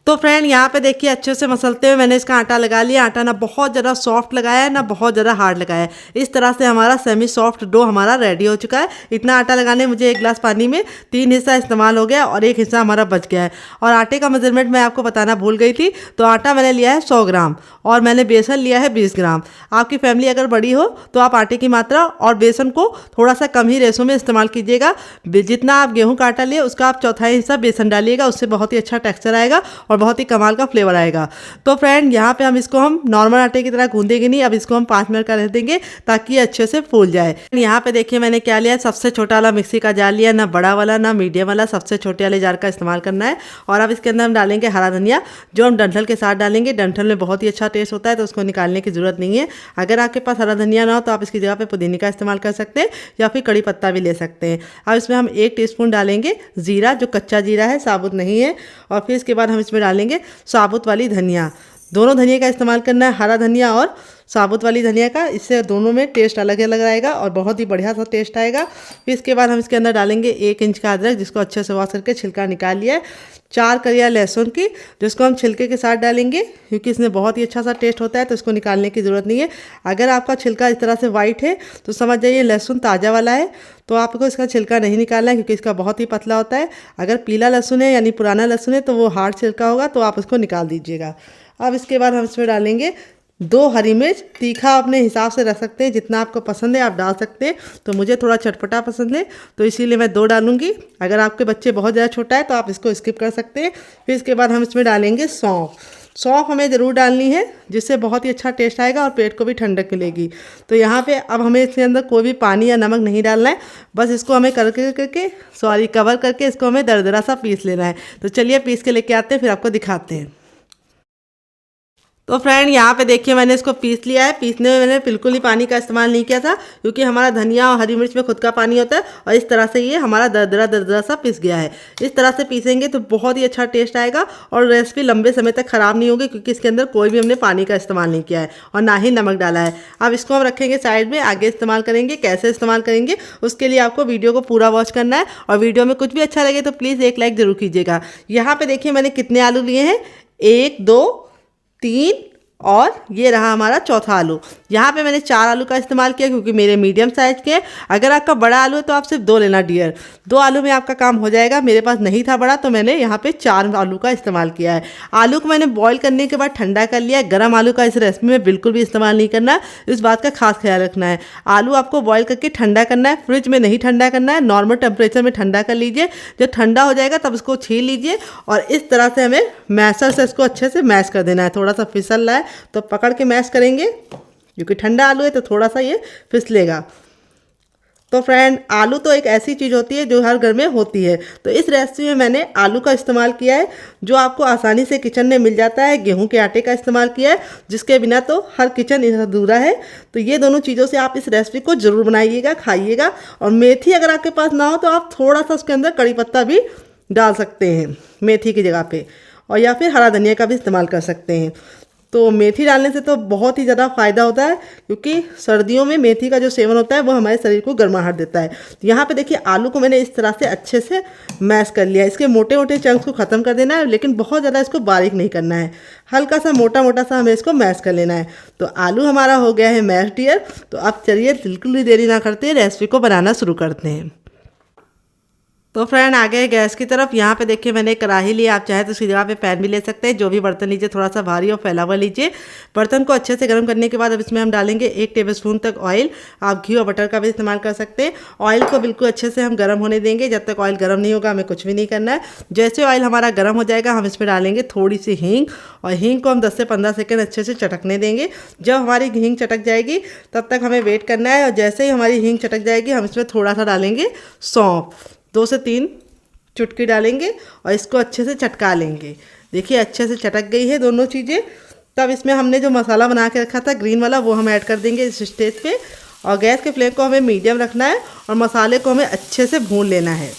तो फ्रेंड यहाँ पे देखिए अच्छे से मसलते हुए मैंने इसका आटा लगा लिया। आटा ना बहुत ज़्यादा सॉफ्ट लगाया है ना बहुत ज़्यादा हार्ड लगाया है। इस तरह से हमारा सेमी सॉफ्ट डो हमारा रेडी हो चुका है। इतना आटा लगाने मुझे 1 गिलास पानी में 3 हिस्सा इस्तेमाल हो गया और 1 हिस्सा हमारा बच गया है। और आटे का मेजरमेंट मैं आपको बताना भूल गई थी। तो आटा मैंने लिया है 100 ग्राम और मैंने बेसन लिया है 20 ग्राम। आपकी फैमिली अगर बड़ी हो तो आप आटे की मात्रा और बेसन को थोड़ा सा कम ही रेशो में इस्तेमाल कीजिएगा। जितना आप गेहूँ का आटा लिए उसका आप चौथाई हिस्सा बेसन डालिएगा, उससे बहुत ही अच्छा टेक्सचर आएगा और बहुत ही कमाल का फ्लेवर आएगा। तो फ्रेंड यहाँ पे हम इसको नॉर्मल आटे की तरह गूंदेंगे नहीं, अब इसको हम 5 मिनट का रख देंगे ताकि ये अच्छे से फूल जाए। यहाँ पे देखिए मैंने क्या लिया, सबसे छोटा वाला मिक्सी का जार लिया, ना बड़ा वाला ना मीडियम वाला, सबसे छोटे वाले जार का इस्तेमाल करना है। और अब इसके अंदर हम डालेंगे हरा धनिया, जो हम डंठल के साथ डालेंगे। डंठल में बहुत ही अच्छा टेस्ट होता है तो उसको निकालने की जरूरत नहीं है। अगर आपके पास हरा धनिया ना हो तो आप इसकी जगह पे पुदीने का इस्तेमाल कर सकते हैं या फिर कड़ी पत्ता भी ले सकते हैं। अब इसमें हम 1 टीस्पून डालेंगे जीरा, जो कच्चा जीरा है, साबुत नहीं है। और फिर इसके बाद हम इसमें डालेंगे साबुत वाली धनिया। दोनों धनिया का इस्तेमाल करना है, हरा धनिया और साबुत वाली धनिया का। इससे दोनों में टेस्ट अलग अलग आएगा और बहुत ही बढ़िया सा टेस्ट आएगा। फिर इसके बाद हम इसके अंदर डालेंगे 1 इंच का अदरक, जिसको अच्छे से वॉश करके छिलका निकाल लिया है। 4 कलियां लहसुन की, जिसको हम छिलके के साथ डालेंगे क्योंकि इसमें बहुत ही अच्छा सा टेस्ट होता है तो इसको निकालने की ज़रूरत नहीं है। अगर आपका छिलका इस तरह से वाइट है तो समझ जाइए लहसुन ताज़ा वाला है, तो आपको इसका छिलका नहीं निकालना है क्योंकि इसका बहुत ही पतला होता है। अगर पीला लहसुन है यानी पुराना लहसुन है तो वो हार्ड छिलका होगा, तो आप उसको निकाल दीजिएगा। अब इसके बाद हम इसमें डालेंगे 2 हरी मिर्च। तीखा अपने हिसाब से रख सकते हैं, जितना आपको पसंद है आप डाल सकते हैं। तो मुझे थोड़ा चटपटा पसंद है तो इसीलिए मैं 2 डालूंगी। अगर आपके बच्चे बहुत ज़्यादा छोटा है तो आप इसको स्किप कर सकते हैं। फिर इसके बाद हम इसमें डालेंगे सौंफ। सौंफ हमें ज़रूर डालनी है, जिससे बहुत ही अच्छा टेस्ट आएगा और पेट को भी ठंडक मिलेगी। तो यहाँ पे अब हमें इसके अंदर कोई भी पानी या नमक नहीं डालना है, बस इसको हमें कवर करके इसको हमें दरदरा सा पीस लेना है। तो चलिए पीस के लेके आते हैं, फिर आपको दिखाते हैं। तो फ्रेंड यहाँ पे देखिए मैंने इसको पीस लिया है। पीसने में मैंने बिल्कुल ही पानी का इस्तेमाल नहीं किया था क्योंकि हमारा धनिया और हरी मिर्च में खुद का पानी होता है और इस तरह से ये हमारा दरदरा सा पिस गया है। इस तरह से पीसेंगे तो बहुत ही अच्छा टेस्ट आएगा और रेसिपी लंबे समय तक ख़राब नहीं होगी क्योंकि इसके अंदर कोई भी हमने पानी का इस्तेमाल नहीं किया है और ना ही नमक डाला है। अब इसको हम रखेंगे साइड में, आगे इस्तेमाल करेंगे। कैसे इस्तेमाल करेंगे उसके लिए आपको वीडियो को पूरा वॉच करना है और वीडियो में कुछ भी अच्छा लगे तो प्लीज़ 1 लाइक ज़रूर कीजिएगा। यहाँ पर देखिए मैंने कितने आलू लिए हैं, 1 2 3 और ये रहा हमारा चौथा आलू। यहाँ पे मैंने 4 आलू का इस्तेमाल किया क्योंकि मेरे मीडियम साइज़ के। अगर आपका बड़ा आलू है तो आप सिर्फ 2 लेना डियर, 2 आलू में आपका काम हो जाएगा। मेरे पास नहीं था बड़ा तो मैंने यहाँ पे 4 आलू का इस्तेमाल किया है। आलू को मैंने बॉईल करने के बाद ठंडा कर लिया है। गर्म आलू का इस रेसिपी में बिल्कुल भी इस्तेमाल नहीं करना, इस बात का खास ख्याल रखना है। आलू आपको बॉईल करके ठंडा करना है, फ्रिज में नहीं ठंडा करना है, नॉर्मल टेम्परेचर में ठंडा कर लीजिए। जब ठंडा हो जाएगा तब इसको छील लीजिए और इस तरह से हमें मैशर से इसको अच्छे से मैश कर देना है। थोड़ा सा फिसल रहा है तो पकड़ के मैश करेंगे, क्योंकि ठंडा आलू है तो थोड़ा सा ये फिसलेगा। तो फ्रेंड, आलू तो एक ऐसी चीज़ होती है जो हर घर में होती है। तो इस रेसिपी में मैंने आलू का इस्तेमाल किया है जो आपको आसानी से किचन में मिल जाता है। गेहूं के आटे का इस्तेमाल किया है जिसके बिना तो हर किचन अधूरा है। तो ये दोनों चीज़ों से आप इस रेसिपी को ज़रूर बनाइएगा, खाइएगा। और मेथी अगर आपके पास ना हो तो आप थोड़ा सा उसके अंदर कड़ी पत्ता भी डाल सकते हैं मेथी की जगह पे, और या फिर हरा धनिया का भी इस्तेमाल कर सकते हैं। तो मेथी डालने से तो बहुत ही ज़्यादा फ़ायदा होता है, क्योंकि सर्दियों में मेथी का जो सेवन होता है वो हमारे शरीर को गर्माहट देता है। तो यहाँ पे देखिए आलू को मैंने इस तरह से अच्छे से मैश कर लिया। इसके मोटे मोटे चंक्स को ख़त्म कर देना है, लेकिन बहुत ज़्यादा इसको बारीक नहीं करना है, हल्का सा मोटा मोटा सा हमें इसको मैश कर लेना है। तो आलू हमारा हो गया है मैश डियर। तो अब चलिए बिल्कुल भी देरी ना करते रेसिपी को बनाना शुरू करते हैं। तो फ्रेंड, आ गए गैस की तरफ। यहाँ पे देखिए मैंने कढ़ाई ली, आप चाहे तो उसकी जगह पे पैन भी ले सकते हैं। जो भी बर्तन लीजिए थोड़ा सा भारी और फैला हुआ लीजिए। बर्तन को अच्छे से गर्म करने के बाद अब इसमें हम डालेंगे 1 टेबलस्पून तक ऑयल। आप घी और बटर का भी इस्तेमाल कर सकते हैं। ऑयल को बिल्कुल अच्छे से हम गर्म होने देंगे। जब तक ऑयल गर्म नहीं होगा हमें कुछ भी नहीं करना है। जैसे ऑयल हमारा गर्म हो जाएगा हम इसमें डालेंगे थोड़ी सी हींग, और हींग को हम 10 से 15 सेकेंड अच्छे से चटकने देंगे। जब हमारी हींग चटक जाएगी तब तक हमें वेट करना है, और जैसे ही हमारी हींग चटक जाएगी हम इसमें थोड़ा सा डालेंगे सौंफ, 2 से 3 चुटकी डालेंगे और इसको अच्छे से चटका लेंगे। देखिए अच्छे से चटक गई है दोनों चीज़ें। तब इसमें हमने जो मसाला बना के रखा था ग्रीन वाला वो हम ऐड कर देंगे इस स्टेज पे, और गैस के फ्लेम को हमें मीडियम रखना है और मसाले को हमें अच्छे से भून लेना है।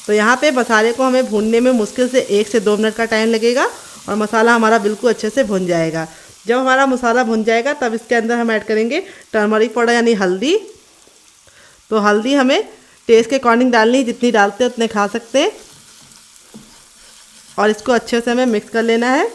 तो यहाँ पे मसाले को हमें भूनने में मुश्किल से 1 से 2 मिनट का टाइम लगेगा और मसाला हमारा बिल्कुल अच्छे से भुन जाएगा। जब हमारा मसाला भुन जाएगा तब इसके अंदर हम ऐड करेंगे टर्मरिक पाउडर यानी हल्दी। तो हल्दी हमें टेस्ट के अकॉर्डिंग डालनी, जितनी डालते हैं उतने खा सकते हैं, और इसको अच्छे से हमें मिक्स कर लेना है।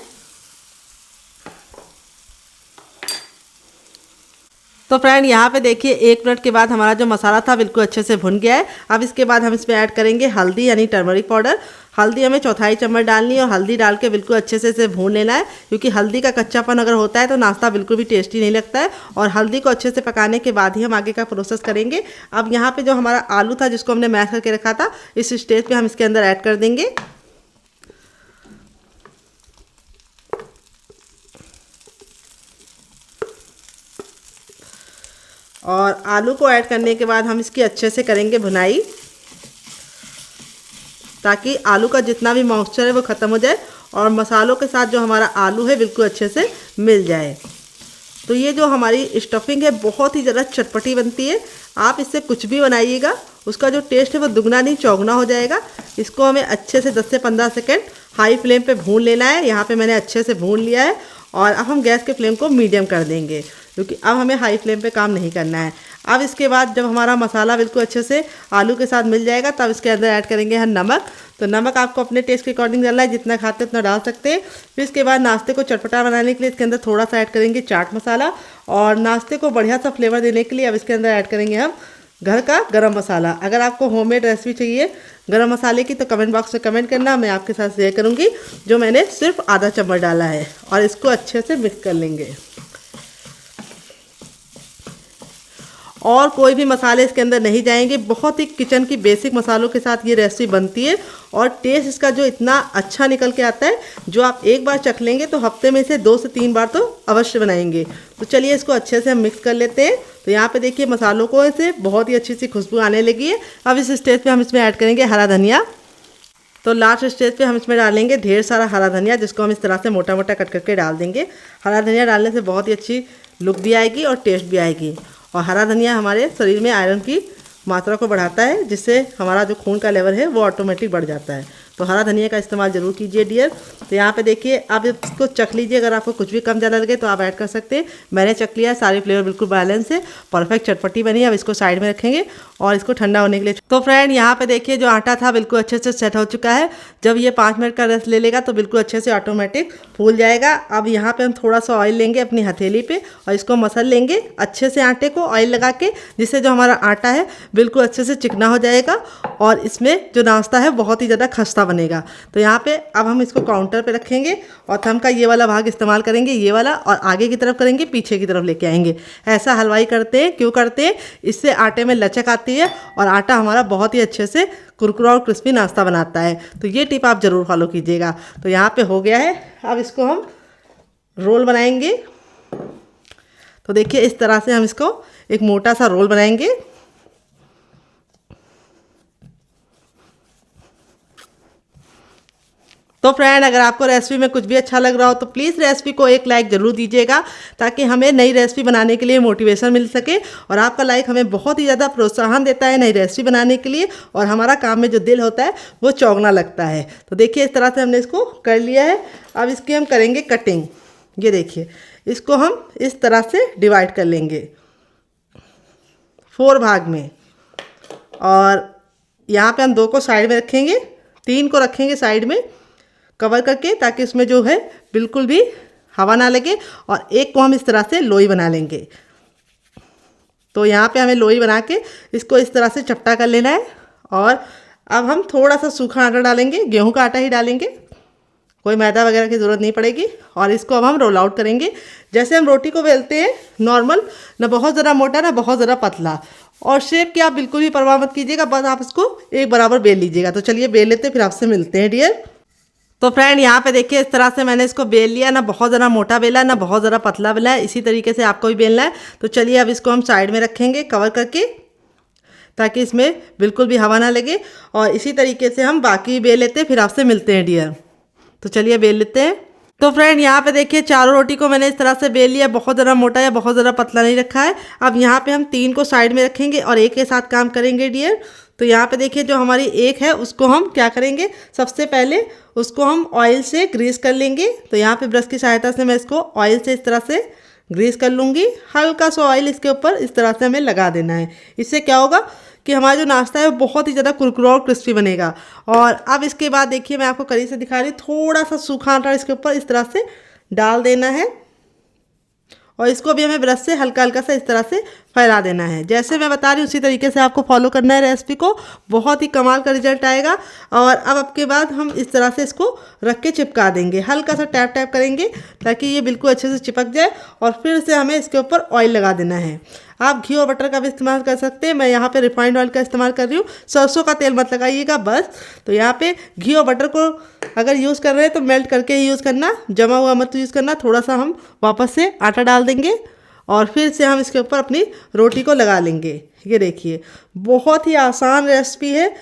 तो फ्रेंड, यहाँ पे देखिए 1 मिनट के बाद हमारा जो मसाला था बिल्कुल अच्छे से भुन गया है। अब इसके बाद हम इसमें ऐड करेंगे हल्दी यानी टर्मरिक पाउडर। हल्दी हमें 1/4 चम्मच डालनी है और हल्दी डाल के बिल्कुल अच्छे से इसे भून लेना है, क्योंकि हल्दी का कच्चापन अगर होता है तो नाश्ता बिल्कुल भी टेस्टी नहीं लगता है। और हल्दी को अच्छे से पकाने के बाद ही हम आगे का प्रोसेस करेंगे। अब यहाँ पे जो हमारा आलू था जिसको हमने मैश करके रखा था, इस स्टेज पे हम इसके अंदर ऐड कर देंगे। और आलू को ऐड करने के बाद हम इसकी अच्छे से करेंगे भुनाई, ताकि आलू का जितना भी मॉइस्चर है वो ख़त्म हो जाए और मसालों के साथ जो हमारा आलू है बिल्कुल अच्छे से मिल जाए। तो ये जो हमारी स्टफिंग है बहुत ही ज़्यादा चटपटी बनती है। आप इससे कुछ भी बनाइएगा, उसका जो टेस्ट है वो दुगना नहीं चौगुना हो जाएगा। इसको हमें अच्छे से 10 से 15 सेकेंड हाई फ्लेम पे भून लेना है। यहाँ पे मैंने अच्छे से भून लिया है और अब हम गैस के फ्लेम को मीडियम कर देंगे, क्योंकि अब हमें हाई फ्लेम पे काम नहीं करना है। अब इसके बाद जब हमारा मसाला बिल्कुल अच्छे से आलू के साथ मिल जाएगा तब इसके अंदर ऐड करेंगे हम नमक। तो नमक आपको अपने टेस्ट के अकॉर्डिंग डालना है, जितना खाते उतना डाल सकते हैं। फिर इसके बाद नाश्ते को चटपटा बनाने के लिए इसके अंदर थोड़ा सा ऐड करेंगे चाट मसाला, और नाश्ते को बढ़िया सा फ्लेवर देने के लिए अब इसके अंदर ऐड करेंगे हम घर का गरम मसाला। अगर आपको होममेड रेसिपी चाहिए गरम मसाले की तो कमेंट बॉक्स में कमेंट करना, मैं आपके साथ शेयर करूँगी। जो मैंने सिर्फ आधा चम्मच डाला है, और इसको अच्छे से मिक्स कर लेंगे। और कोई भी मसाले इसके अंदर नहीं जाएंगे। बहुत ही किचन की बेसिक मसालों के साथ ये रेसिपी बनती है, और टेस्ट इसका जो इतना अच्छा निकल के आता है, जो आप एक बार चख लेंगे तो हफ्ते में से 2 से 3 बार तो अवश्य बनाएंगे। तो चलिए इसको अच्छे से हम मिक्स कर लेते हैं। तो यहाँ पे देखिए मसालों को से बहुत ही अच्छी सी खुशबू आने लगी है। अब इस स्टेज पे हम इसमें ऐड करेंगे हरा धनिया। तो लास्ट स्टेज पे हम इसमें डालेंगे ढेर सारा हरा धनिया, जिसको हम इस तरह से मोटा मोटा कट करके डाल देंगे। हरा धनिया डालने से बहुत ही अच्छी लुक भी आएगी और टेस्ट भी आएगी। और हरा धनिया हमारे शरीर में आयरन की मात्रा को बढ़ाता है, जिससे हमारा जो खून का लेवल है वो ऑटोमेटिक बढ़ जाता है। तो हरा धनिया का इस्तेमाल ज़रूर कीजिए डियर। तो यहाँ पे देखिए आप इसको चख लीजिए, अगर आपको कुछ भी कम ज़्यादा लगे तो आप ऐड कर सकते हैं। मैंने चख लिया, सारे फ्लेवर बिल्कुल बैलेंस है, परफेक्ट चटपटी बनी। अब इसको साइड में रखेंगे और इसको ठंडा होने के लिए। तो फ्रेंड यहाँ पे देखिए जो आटा था बिल्कुल अच्छे से सेट हो चुका है। जब ये 5 मिनट का रेस्ट ले लेगा तो बिल्कुल अच्छे से ऑटोमेटिक फूल जाएगा। अब यहाँ पे हम थोड़ा सा ऑयल लेंगे अपनी हथेली पे और इसको मसल लेंगे अच्छे से आटे को ऑयल लगा के, जिससे जो हमारा आटा है बिल्कुल अच्छे से चिकना हो जाएगा और इसमें जो नाश्ता है बहुत ही ज़्यादा खस्ता बनेगा। तो यहाँ पे अब हम इसको काउंटर पे रखेंगे और थंब का ये वाला भाग इस्तेमाल करेंगे, ये वाला, और आगे की तरफ करेंगे, पीछे की तरफ लेके आएंगे। ऐसा हलवाई करते हैं, क्यों करते हैं? इससे आटे में लचक आती है और आटा हमारा बहुत ही अच्छे से कुरकुरा और क्रिस्पी नाश्ता बनाता है। तो ये टिप आप ज़रूर फॉलो कीजिएगा। तो यहाँ पे हो गया है, अब इसको हम रोल बनाएंगे। तो देखिए इस तरह से हम इसको एक मोटा सा रोल बनाएंगे। तो फ्रेंड अगर आपको रेसिपी में कुछ भी अच्छा लग रहा हो तो प्लीज़ रेसिपी को एक लाइक ज़रूर दीजिएगा, ताकि हमें नई रेसिपी बनाने के लिए मोटिवेशन मिल सके। और आपका लाइक हमें बहुत ही ज़्यादा प्रोत्साहन देता है नई रेसिपी बनाने के लिए, और हमारा काम में जो दिल होता है वो चौगना लगता है। तो देखिए इस तरह से हमने इसको कर लिया है। अब इसकी हम करेंगे कटिंग। ये देखिए इसको हम इस तरह से डिवाइड कर लेंगे 4 भाग में, और यहाँ पे हम 2 को साइड में रखेंगे, 3 को रखेंगे साइड में कवर करके, ताकि इसमें जो है बिल्कुल भी हवा ना लगे। और एक को हम इस तरह से लोई बना लेंगे। तो यहाँ पे हमें लोई बना के इसको इस तरह से चपटा कर लेना है। और अब हम थोड़ा सा सूखा आटा डालेंगे, गेहूं का आटा ही डालेंगे, कोई मैदा वगैरह की ज़रूरत नहीं पड़ेगी। और इसको अब हम रोल आउट करेंगे, जैसे हम रोटी को बेलते हैं नॉर्मल, ना बहुत ज़्यादा मोटा ना बहुत ज़्यादा पतला। और शेप की आप बिल्कुल भी परवाह मत कीजिएगा, बस आप इसको एक बराबर बेल लीजिएगा। तो चलिए बेल लेते हैं, फिर आपसे मिलते हैं डियर। तो फ्रेंड यहाँ पे देखिए इस तरह से मैंने इसको बेल लिया, ना बहुत ज़्यादा मोटा बेला ना बहुत ज़्यादा पतला बेला है। इसी तरीके से आपको भी बेलना है। तो चलिए अब इसको हम साइड में रखेंगे कवर करके, ताकि इसमें बिल्कुल भी हवा ना लगे। और इसी तरीके से हम बाकी बेल लेते हैं, फिर आपसे मिलते हैं डियर। तो चलिए बेल लेते हैं। तो फ्रेंड यहाँ पे देखिए चारों रोटी को मैंने इस तरह से बेल लिया, बहुत ज़्यादा मोटा या बहुत ज़्यादा पतला नहीं रखा है। अब यहाँ पे हम 3 को साइड में रखेंगे और एक के साथ काम करेंगे डियर। तो यहाँ पे देखिए जो हमारी एक है उसको हम क्या करेंगे, सबसे पहले उसको हम ऑयल से ग्रीस कर लेंगे। तो यहाँ पे ब्रश की सहायता से मैं इसको ऑयल से इस तरह से ग्रीस कर लूँगी। हल्का सा ऑयल इसके ऊपर इस तरह से हमें लगा देना है। इससे क्या होगा कि हमारा जो नाश्ता है वो बहुत ही ज़्यादा कुरकुरा और क्रिस्पी बनेगा। और अब इसके बाद देखिए मैं आपको करीब से दिखा रही हूँ, थोड़ा सा सूखा आटा इसके ऊपर इस तरह से डाल देना है और इसको भी हमें ब्रश से हल्का हल्का सा इस तरह से फैला देना है। जैसे मैं बता रही हूँ उसी तरीके से आपको फॉलो करना है रेसिपी को, बहुत ही कमाल का रिजल्ट आएगा। और अब के बाद हम इस तरह से इसको रख के चिपका देंगे, हल्का सा टैप टैप करेंगे ताकि ये बिल्कुल अच्छे से चिपक जाए। और फिर से हमें इसके ऊपर ऑयल लगा देना है। आप घी और बटर का भी इस्तेमाल कर सकते हैं, मैं यहाँ पे रिफाइंड ऑयल का इस्तेमाल कर रही हूँ, सरसों का तेल मत लगाइएगा बस। तो यहाँ पे घी और बटर को अगर यूज़ कर रहे हैं तो मेल्ट करके ही यूज़ करना, जमा हुआ मत यूज़ करना। थोड़ा सा हम वापस से आटा डाल देंगे और फिर से हम इसके ऊपर अपनी रोटी को लगा लेंगे। ये देखिए बहुत ही आसान रेसिपी है,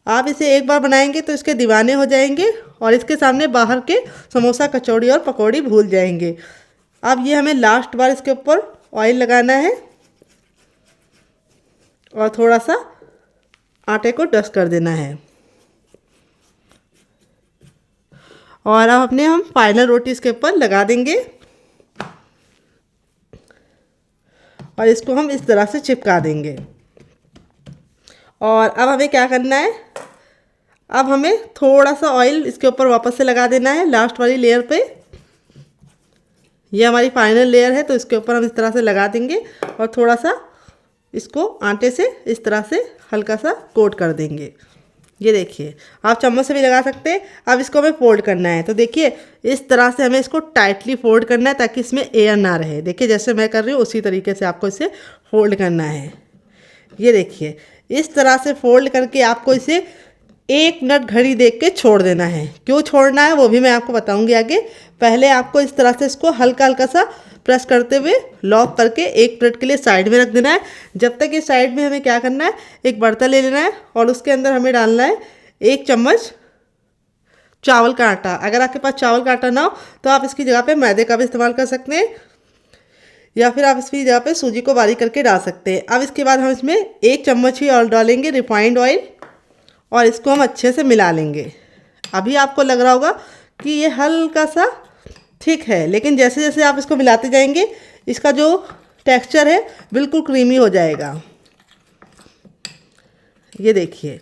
आप इसे एक बार बनाएंगे तो इसके दीवाने हो जाएंगे और इसके सामने बाहर के समोसा कचौड़ी और पकौड़ी भूल जाएंगे। अब ये हमें लास्ट बार इसके ऊपर ऑयल लगाना है और थोड़ा सा आटे को डस्ट कर देना है। और अब अपने हम फाइनल रोटी इसके ऊपर लगा देंगे और इसको हम इस तरह से चिपका देंगे। और अब हमें क्या करना है, अब हमें थोड़ा सा ऑयल इसके ऊपर वापस से लगा देना है लास्ट वाली लेयर पे। ये हमारी फाइनल लेयर है तो इसके ऊपर हम इस तरह से लगा देंगे और थोड़ा सा इसको आटे से इस तरह से हल्का सा कोट कर देंगे। ये देखिए आप चम्मच से भी लगा सकते हैं। अब इसको हमें फोल्ड करना है, तो देखिए इस तरह से हमें इसको टाइटली फोल्ड करना है ताकि इसमें एयर ना रहे। देखिए जैसे मैं कर रही हूँ उसी तरीके से आपको इसे फोल्ड करना है। ये देखिए इस तरह से फोल्ड करके आपको इसे 1 मिनट घड़ी देख के छोड़ देना है। क्यों छोड़ना है वो भी मैं आपको बताऊंगी आगे। पहले आपको इस तरह से इसको हल्का हल्का सा प्रेस करते हुए लॉक करके 1 मिनट के लिए साइड में रख देना है। जब तक ये साइड में हमें क्या करना है, एक बर्तन ले लेना है और उसके अंदर हमें डालना है 1 चम्मच चावल का आटा। अगर आपके पास चावल का आटा ना हो तो आप इसकी जगह पे मैदे का भी इस्तेमाल कर सकते हैं, या फिर आप इसकी जगह पे सूजी को बारीक करके डाल सकते हैं। अब इसके बाद हम इसमें 1 चम्मच ही और डालेंगे रिफाइंड ऑयल और इसको हम अच्छे से मिला लेंगे। अभी आपको लग रहा होगा कि ये हल्का सा थिक है, लेकिन जैसे जैसे आप इसको मिलाते जाएंगे इसका जो टेक्सचर है बिल्कुल क्रीमी हो जाएगा। ये देखिए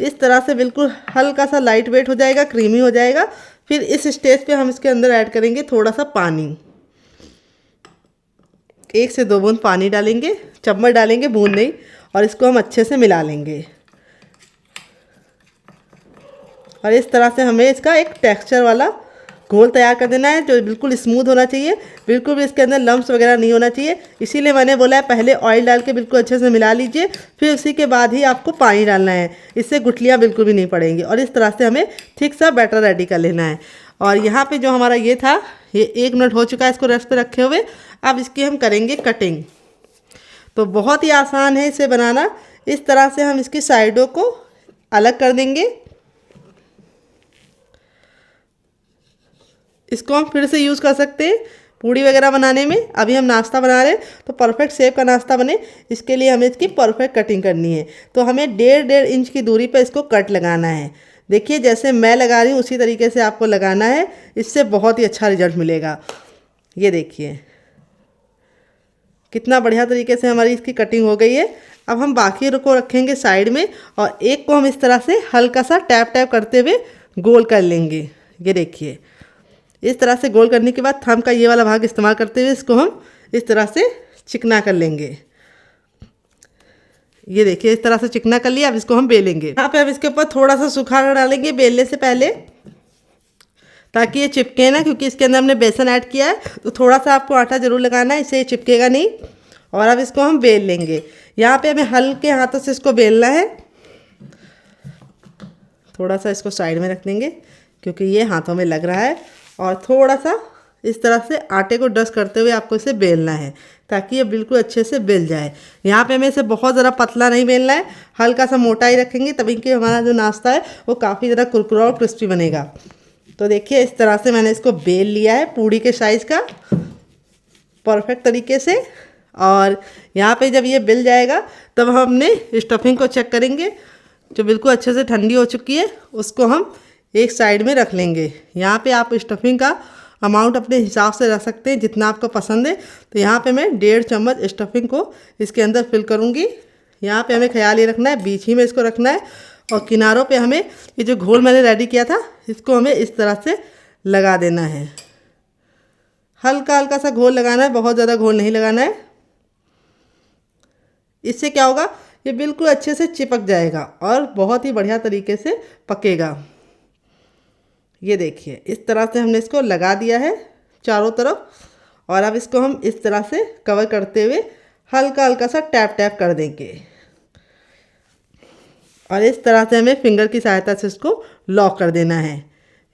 इस तरह से बिल्कुल हल्का सा लाइट वेट हो जाएगा, क्रीमी हो जाएगा। फिर इस स्टेज पे हम इसके अंदर ऐड करेंगे थोड़ा सा पानी, 1 से 2 बूंद पानी डालेंगे, चम्मच डालेंगे, बूंद नहीं, और इसको हम अच्छे से मिला लेंगे। और इस तरह से हमें इसका एक टेक्सचर वाला घोल तैयार कर देना है जो बिल्कुल स्मूथ होना चाहिए, बिल्कुल भी इसके अंदर लम्प्स वगैरह नहीं होना चाहिए। इसीलिए मैंने बोला है पहले ऑयल डाल के बिल्कुल अच्छे से मिला लीजिए, फिर उसी के बाद ही आपको पानी डालना है, इससे गुठलियाँ बिल्कुल भी नहीं पड़ेंगी। और इस तरह से हमें ठीक सा बैटर रेडी कर लेना है। और यहाँ पे जो हमारा ये था, ये 1 मिनट हो चुका है इसको रेस्ट पे रखे हुए। अब इसकी हम करेंगे कटिंग। तो बहुत ही आसान है इसे बनाना। इस तरह से हम इसकी साइडों को अलग कर देंगे। इसको हम फिर से यूज़ कर सकते हैं पूड़ी वगैरह बनाने में। अभी हम नाश्ता बना रहे हैं तो परफेक्ट शेप का नाश्ता बने, इसके लिए हमें इसकी परफेक्ट कटिंग करनी है। तो हमें 1.5 इंच की दूरी पर इसको कट लगाना है। देखिए जैसे मैं लगा रही हूँ उसी तरीके से आपको लगाना है, इससे बहुत ही अच्छा रिजल्ट मिलेगा। ये देखिए कितना बढ़िया तरीके से हमारी इसकी कटिंग हो गई है। अब हम बाकी को रखेंगे साइड में और एक को हम इस तरह से हल्का सा टैप टैप करते हुए गोल कर लेंगे। ये देखिए इस तरह से गोल करने के बाद थंब का ये वाला भाग इस्तेमाल करते हुए इसको हम इस तरह से चिकना कर लेंगे। ये देखिए इस तरह से चिकना कर लिया। अब इसको हम बेलेंगे। यहाँ पे हम इसके ऊपर थोड़ा सा सूखा आटा डालेंगे बेलने से पहले, ताकि ये चिपके ना, क्योंकि इसके अंदर हमने बेसन ऐड किया है तो थोड़ा सा आपको आटा ज़रूर लगाना है, इससे ये चिपकेगा नहीं। और अब इसको हम बेल लेंगे। यहाँ पे हमें हल्के हाथों से इसको बेलना है। थोड़ा सा इसको साइड में रख देंगे क्योंकि ये हाथों में लग रहा है, और थोड़ा सा इस तरह से आटे को डस्ट करते हुए आपको इसे बेलना है ताकि ये बिल्कुल अच्छे से बेल जाए। यहाँ पे हमें इसे बहुत ज़रा पतला नहीं बेलना है, हल्का सा मोटा ही रखेंगे, तभी कि हमारा जो नाश्ता है वो काफ़ी ज़रा कुरकुरा और क्रिस्पी बनेगा। तो देखिए इस तरह से मैंने इसको बेल लिया है पूड़ी के साइज़ का परफेक्ट तरीके से। और यहाँ पे जब ये बेल जाएगा तब हम अपने स्टफिंग को चेक करेंगे, जो बिल्कुल अच्छे से ठंडी हो चुकी है उसको हम एक साइड में रख लेंगे। यहाँ पे आप स्टफिंग का अमाउंट अपने हिसाब से रख सकते हैं जितना आपको पसंद है। तो यहाँ पे मैं 1.5 चम्मच स्टफिंग को इसके अंदर फिल करूँगी। यहाँ पे हमें ख्याल ये रखना है बीच ही में इसको रखना है, और किनारों पे हमें ये जो घोल मैंने रेडी किया था इसको हमें इस तरह से लगा देना है। हल्का हल्का सा घोल लगाना है, बहुत ज़्यादा घोल नहीं लगाना है। इससे क्या होगा, ये बिल्कुल अच्छे से चिपक जाएगा और बहुत ही बढ़िया तरीके से पकेगा। ये देखिए इस तरह से हमने इसको लगा दिया है चारों तरफ, और अब इसको हम इस तरह से कवर करते हुए हल्का हल्का सा टैप टैप कर देंगे। और इस तरह से हमें फिंगर की सहायता से इसको लॉक कर देना है।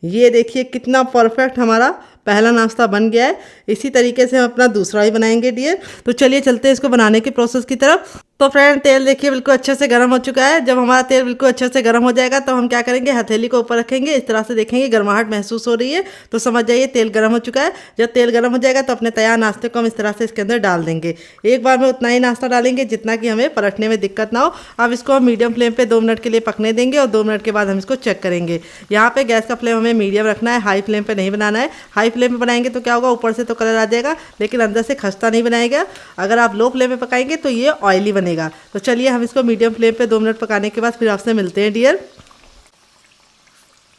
ये देखिए कितना परफेक्ट हमारा पहला नाश्ता बन गया है। इसी तरीके से हम अपना दूसरा ही बनाएंगे डियर। तो चलिए चलते हैं इसको बनाने के प्रोसेस की तरफ। तो फ्रेंड तेल देखिए बिल्कुल अच्छे से गर्म हो चुका है। जब हमारा तेल बिल्कुल अच्छे से गर्म हो जाएगा तो हम क्या करेंगे, हथेली को ऊपर रखेंगे, इस तरह से देखेंगे गर्माहट महसूस हो रही है तो समझ जाइए तेल गर्म हो चुका है। जब तेल गर्म हो जाएगा तो अपने तैयार नाश्ते को हम इस तरह से इसके अंदर डाल देंगे। एक बार में उतना ही नाश्ता डालेंगे जितना कि हमें पलटने में दिक्कत ना हो। अब इसको हम मीडियम फ्लेम पे 2 मिनट के लिए पकने देंगे और 2 मिनट के बाद हम इसको चेक करेंगे। यहाँ पे गैस का फ्लेम हमें मीडियम रखना है, हाई फ्लेम पे नहीं बनाना है। हाई फ्लेम पे बनाएंगे तो क्या होगा, ऊपर से तो कलर आ जाएगा लेकिन अंदर से खस्ता नहीं बनाएगा। अगर आप लो फ्लेम पे पकाएंगे तो ये ऑयली बनेगा। तो चलिए हम इसको मीडियम फ्लेम पे 2 मिनट पकाने के बाद फिर आपसे मिलते हैं डियर।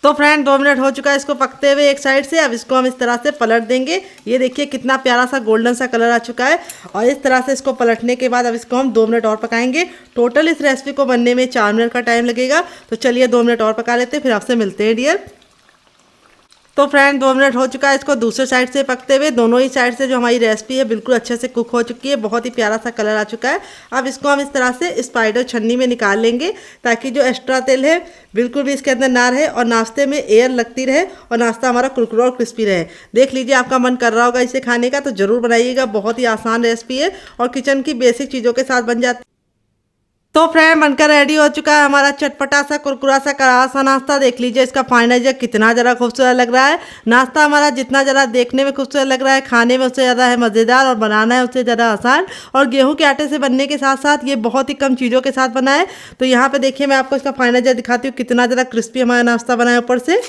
तो फ्रेंड 2 मिनट हो चुका है इसको पकते हुए एक साइड से। अब इसको हम इस तरह से पलट देंगे। ये देखिए कितना प्यारा सा गोल्डन सा कलर आ चुका है। और इस तरह से इसको पलटने के बाद अब इसको हम 2 मिनट और पकाएंगे। टोटल इस रेसिपी को बनने में 4 मिनट का टाइम लगेगा। तो चलिए 2 मिनट और पका लेते हैं, फिर आपसे मिलते हैं डियर। तो फ्रेंड 2 मिनट हो चुका है इसको दूसरे साइड से पकते हुए। दोनों ही साइड से जो हमारी रेसिपी है बिल्कुल अच्छे से कुक हो चुकी है, बहुत ही प्यारा सा कलर आ चुका है। अब इसको हम इस तरह से स्पाइडर छन्नी में निकाल लेंगे ताकि जो एक्स्ट्रा तेल है बिल्कुल भी इसके अंदर ना रहे और नाश्ते में एयर लगती रहे और नाश्ता हमारा कुरकुरा और क्रिस्पी रहे। देख लीजिए आपका मन कर रहा होगा इसे खाने का, तो ज़रूर बनाइएगा। बहुत ही आसान रेसिपी है और किचन की बेसिक चीज़ों के साथ बन जाती है। तो फ्रेंड बनकर रेडी हो चुका है हमारा चटपटा सा कुरकुरा सा करारा सा नाश्ता। देख लीजिए इसका फाइनल जो कितना ज़रा खूबसूरत लग रहा है। नाश्ता हमारा जितना ज़रा देखने में खूबसूरत लग रहा है, खाने में उससे ज़्यादा है मज़ेदार और बनाना है उससे ज़्यादा आसान। और गेहूं के आटे से बनने के साथ साथ ये बहुत ही कम चीज़ों के साथ बना है। तो यहाँ पे देखिए मैं आपको इसका फाइनल जो दिखाती हूँ कितना ज़रा क्रिस्पी हमारा नाश्ता बना है ऊपर से।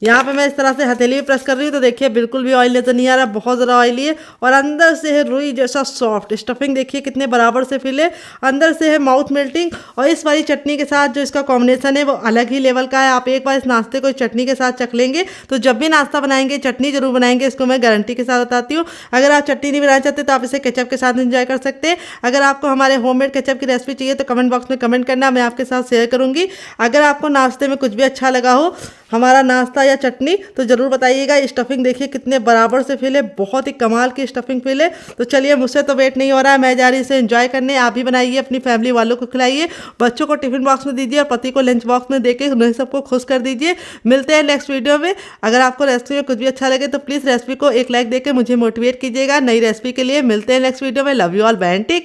यहाँ पे मैं इस तरह से हथेली भी प्रेस कर रही हूँ तो देखिए बिल्कुल भी ऑयल नजर नहीं आ रहा, बहुत ज़्यादा ऑयली है। और अंदर से है रुई जैसा सॉफ्ट स्टफिंग, देखिए कितने बराबर से फिल है। अंदर से है माउथ मेल्टिंग। और इस वाली चटनी के साथ जो इसका कॉम्बिनेशन है वो अलग ही लेवल का है। आप एक बार इस नाश्ते को चटनी के साथ चख लेंगे तो जब भी नाश्ता बनाएंगे चटनी जरूर बनाएंगे, इसको मैं गारंटी के साथ बताती हूँ। अगर आप चटनी नहीं बनाना चाहते तो आप इसे केचप के साथ एंजॉय कर सकते हैं। अगर आपको हमारे होममेड केचप की रेसिपी चाहिए तो कमेंट बॉक्स में कमेंट करना, मैं आपके साथ शेयर करूँगी। अगर आपको नाश्ते में कुछ भी अच्छा लगा हो हमारा नाश्ता या चटनी तो ज़रूर बताइएगा। स्टफिंग देखिए कितने बराबर से फिल है, बहुत ही कमाल की स्टफिंग फिल है। तो चलिए मुझसे तो वेट नहीं हो रहा है, मैं जा रही इसे एंजॉय करने। आप भी बनाइए, अपनी फैमिली वालों को खिलाइए, बच्चों को टिफिन बॉक्स में दीजिए और पति को लंच बॉक्स में देके उन्हें सबको खुश कर दीजिए। मिलते हैं नेक्स्ट वीडियो में। अगर आपको रेसिपी में कुछ भी अच्छा लगे तो प्लीज़ रेसिपी को एक लाइक देकर मुझे मोटिवेट कीजिएगा नई रेसिपी के लिए। मिलते हैं नेक्स्ट वीडियो में। Love you all, bye and take.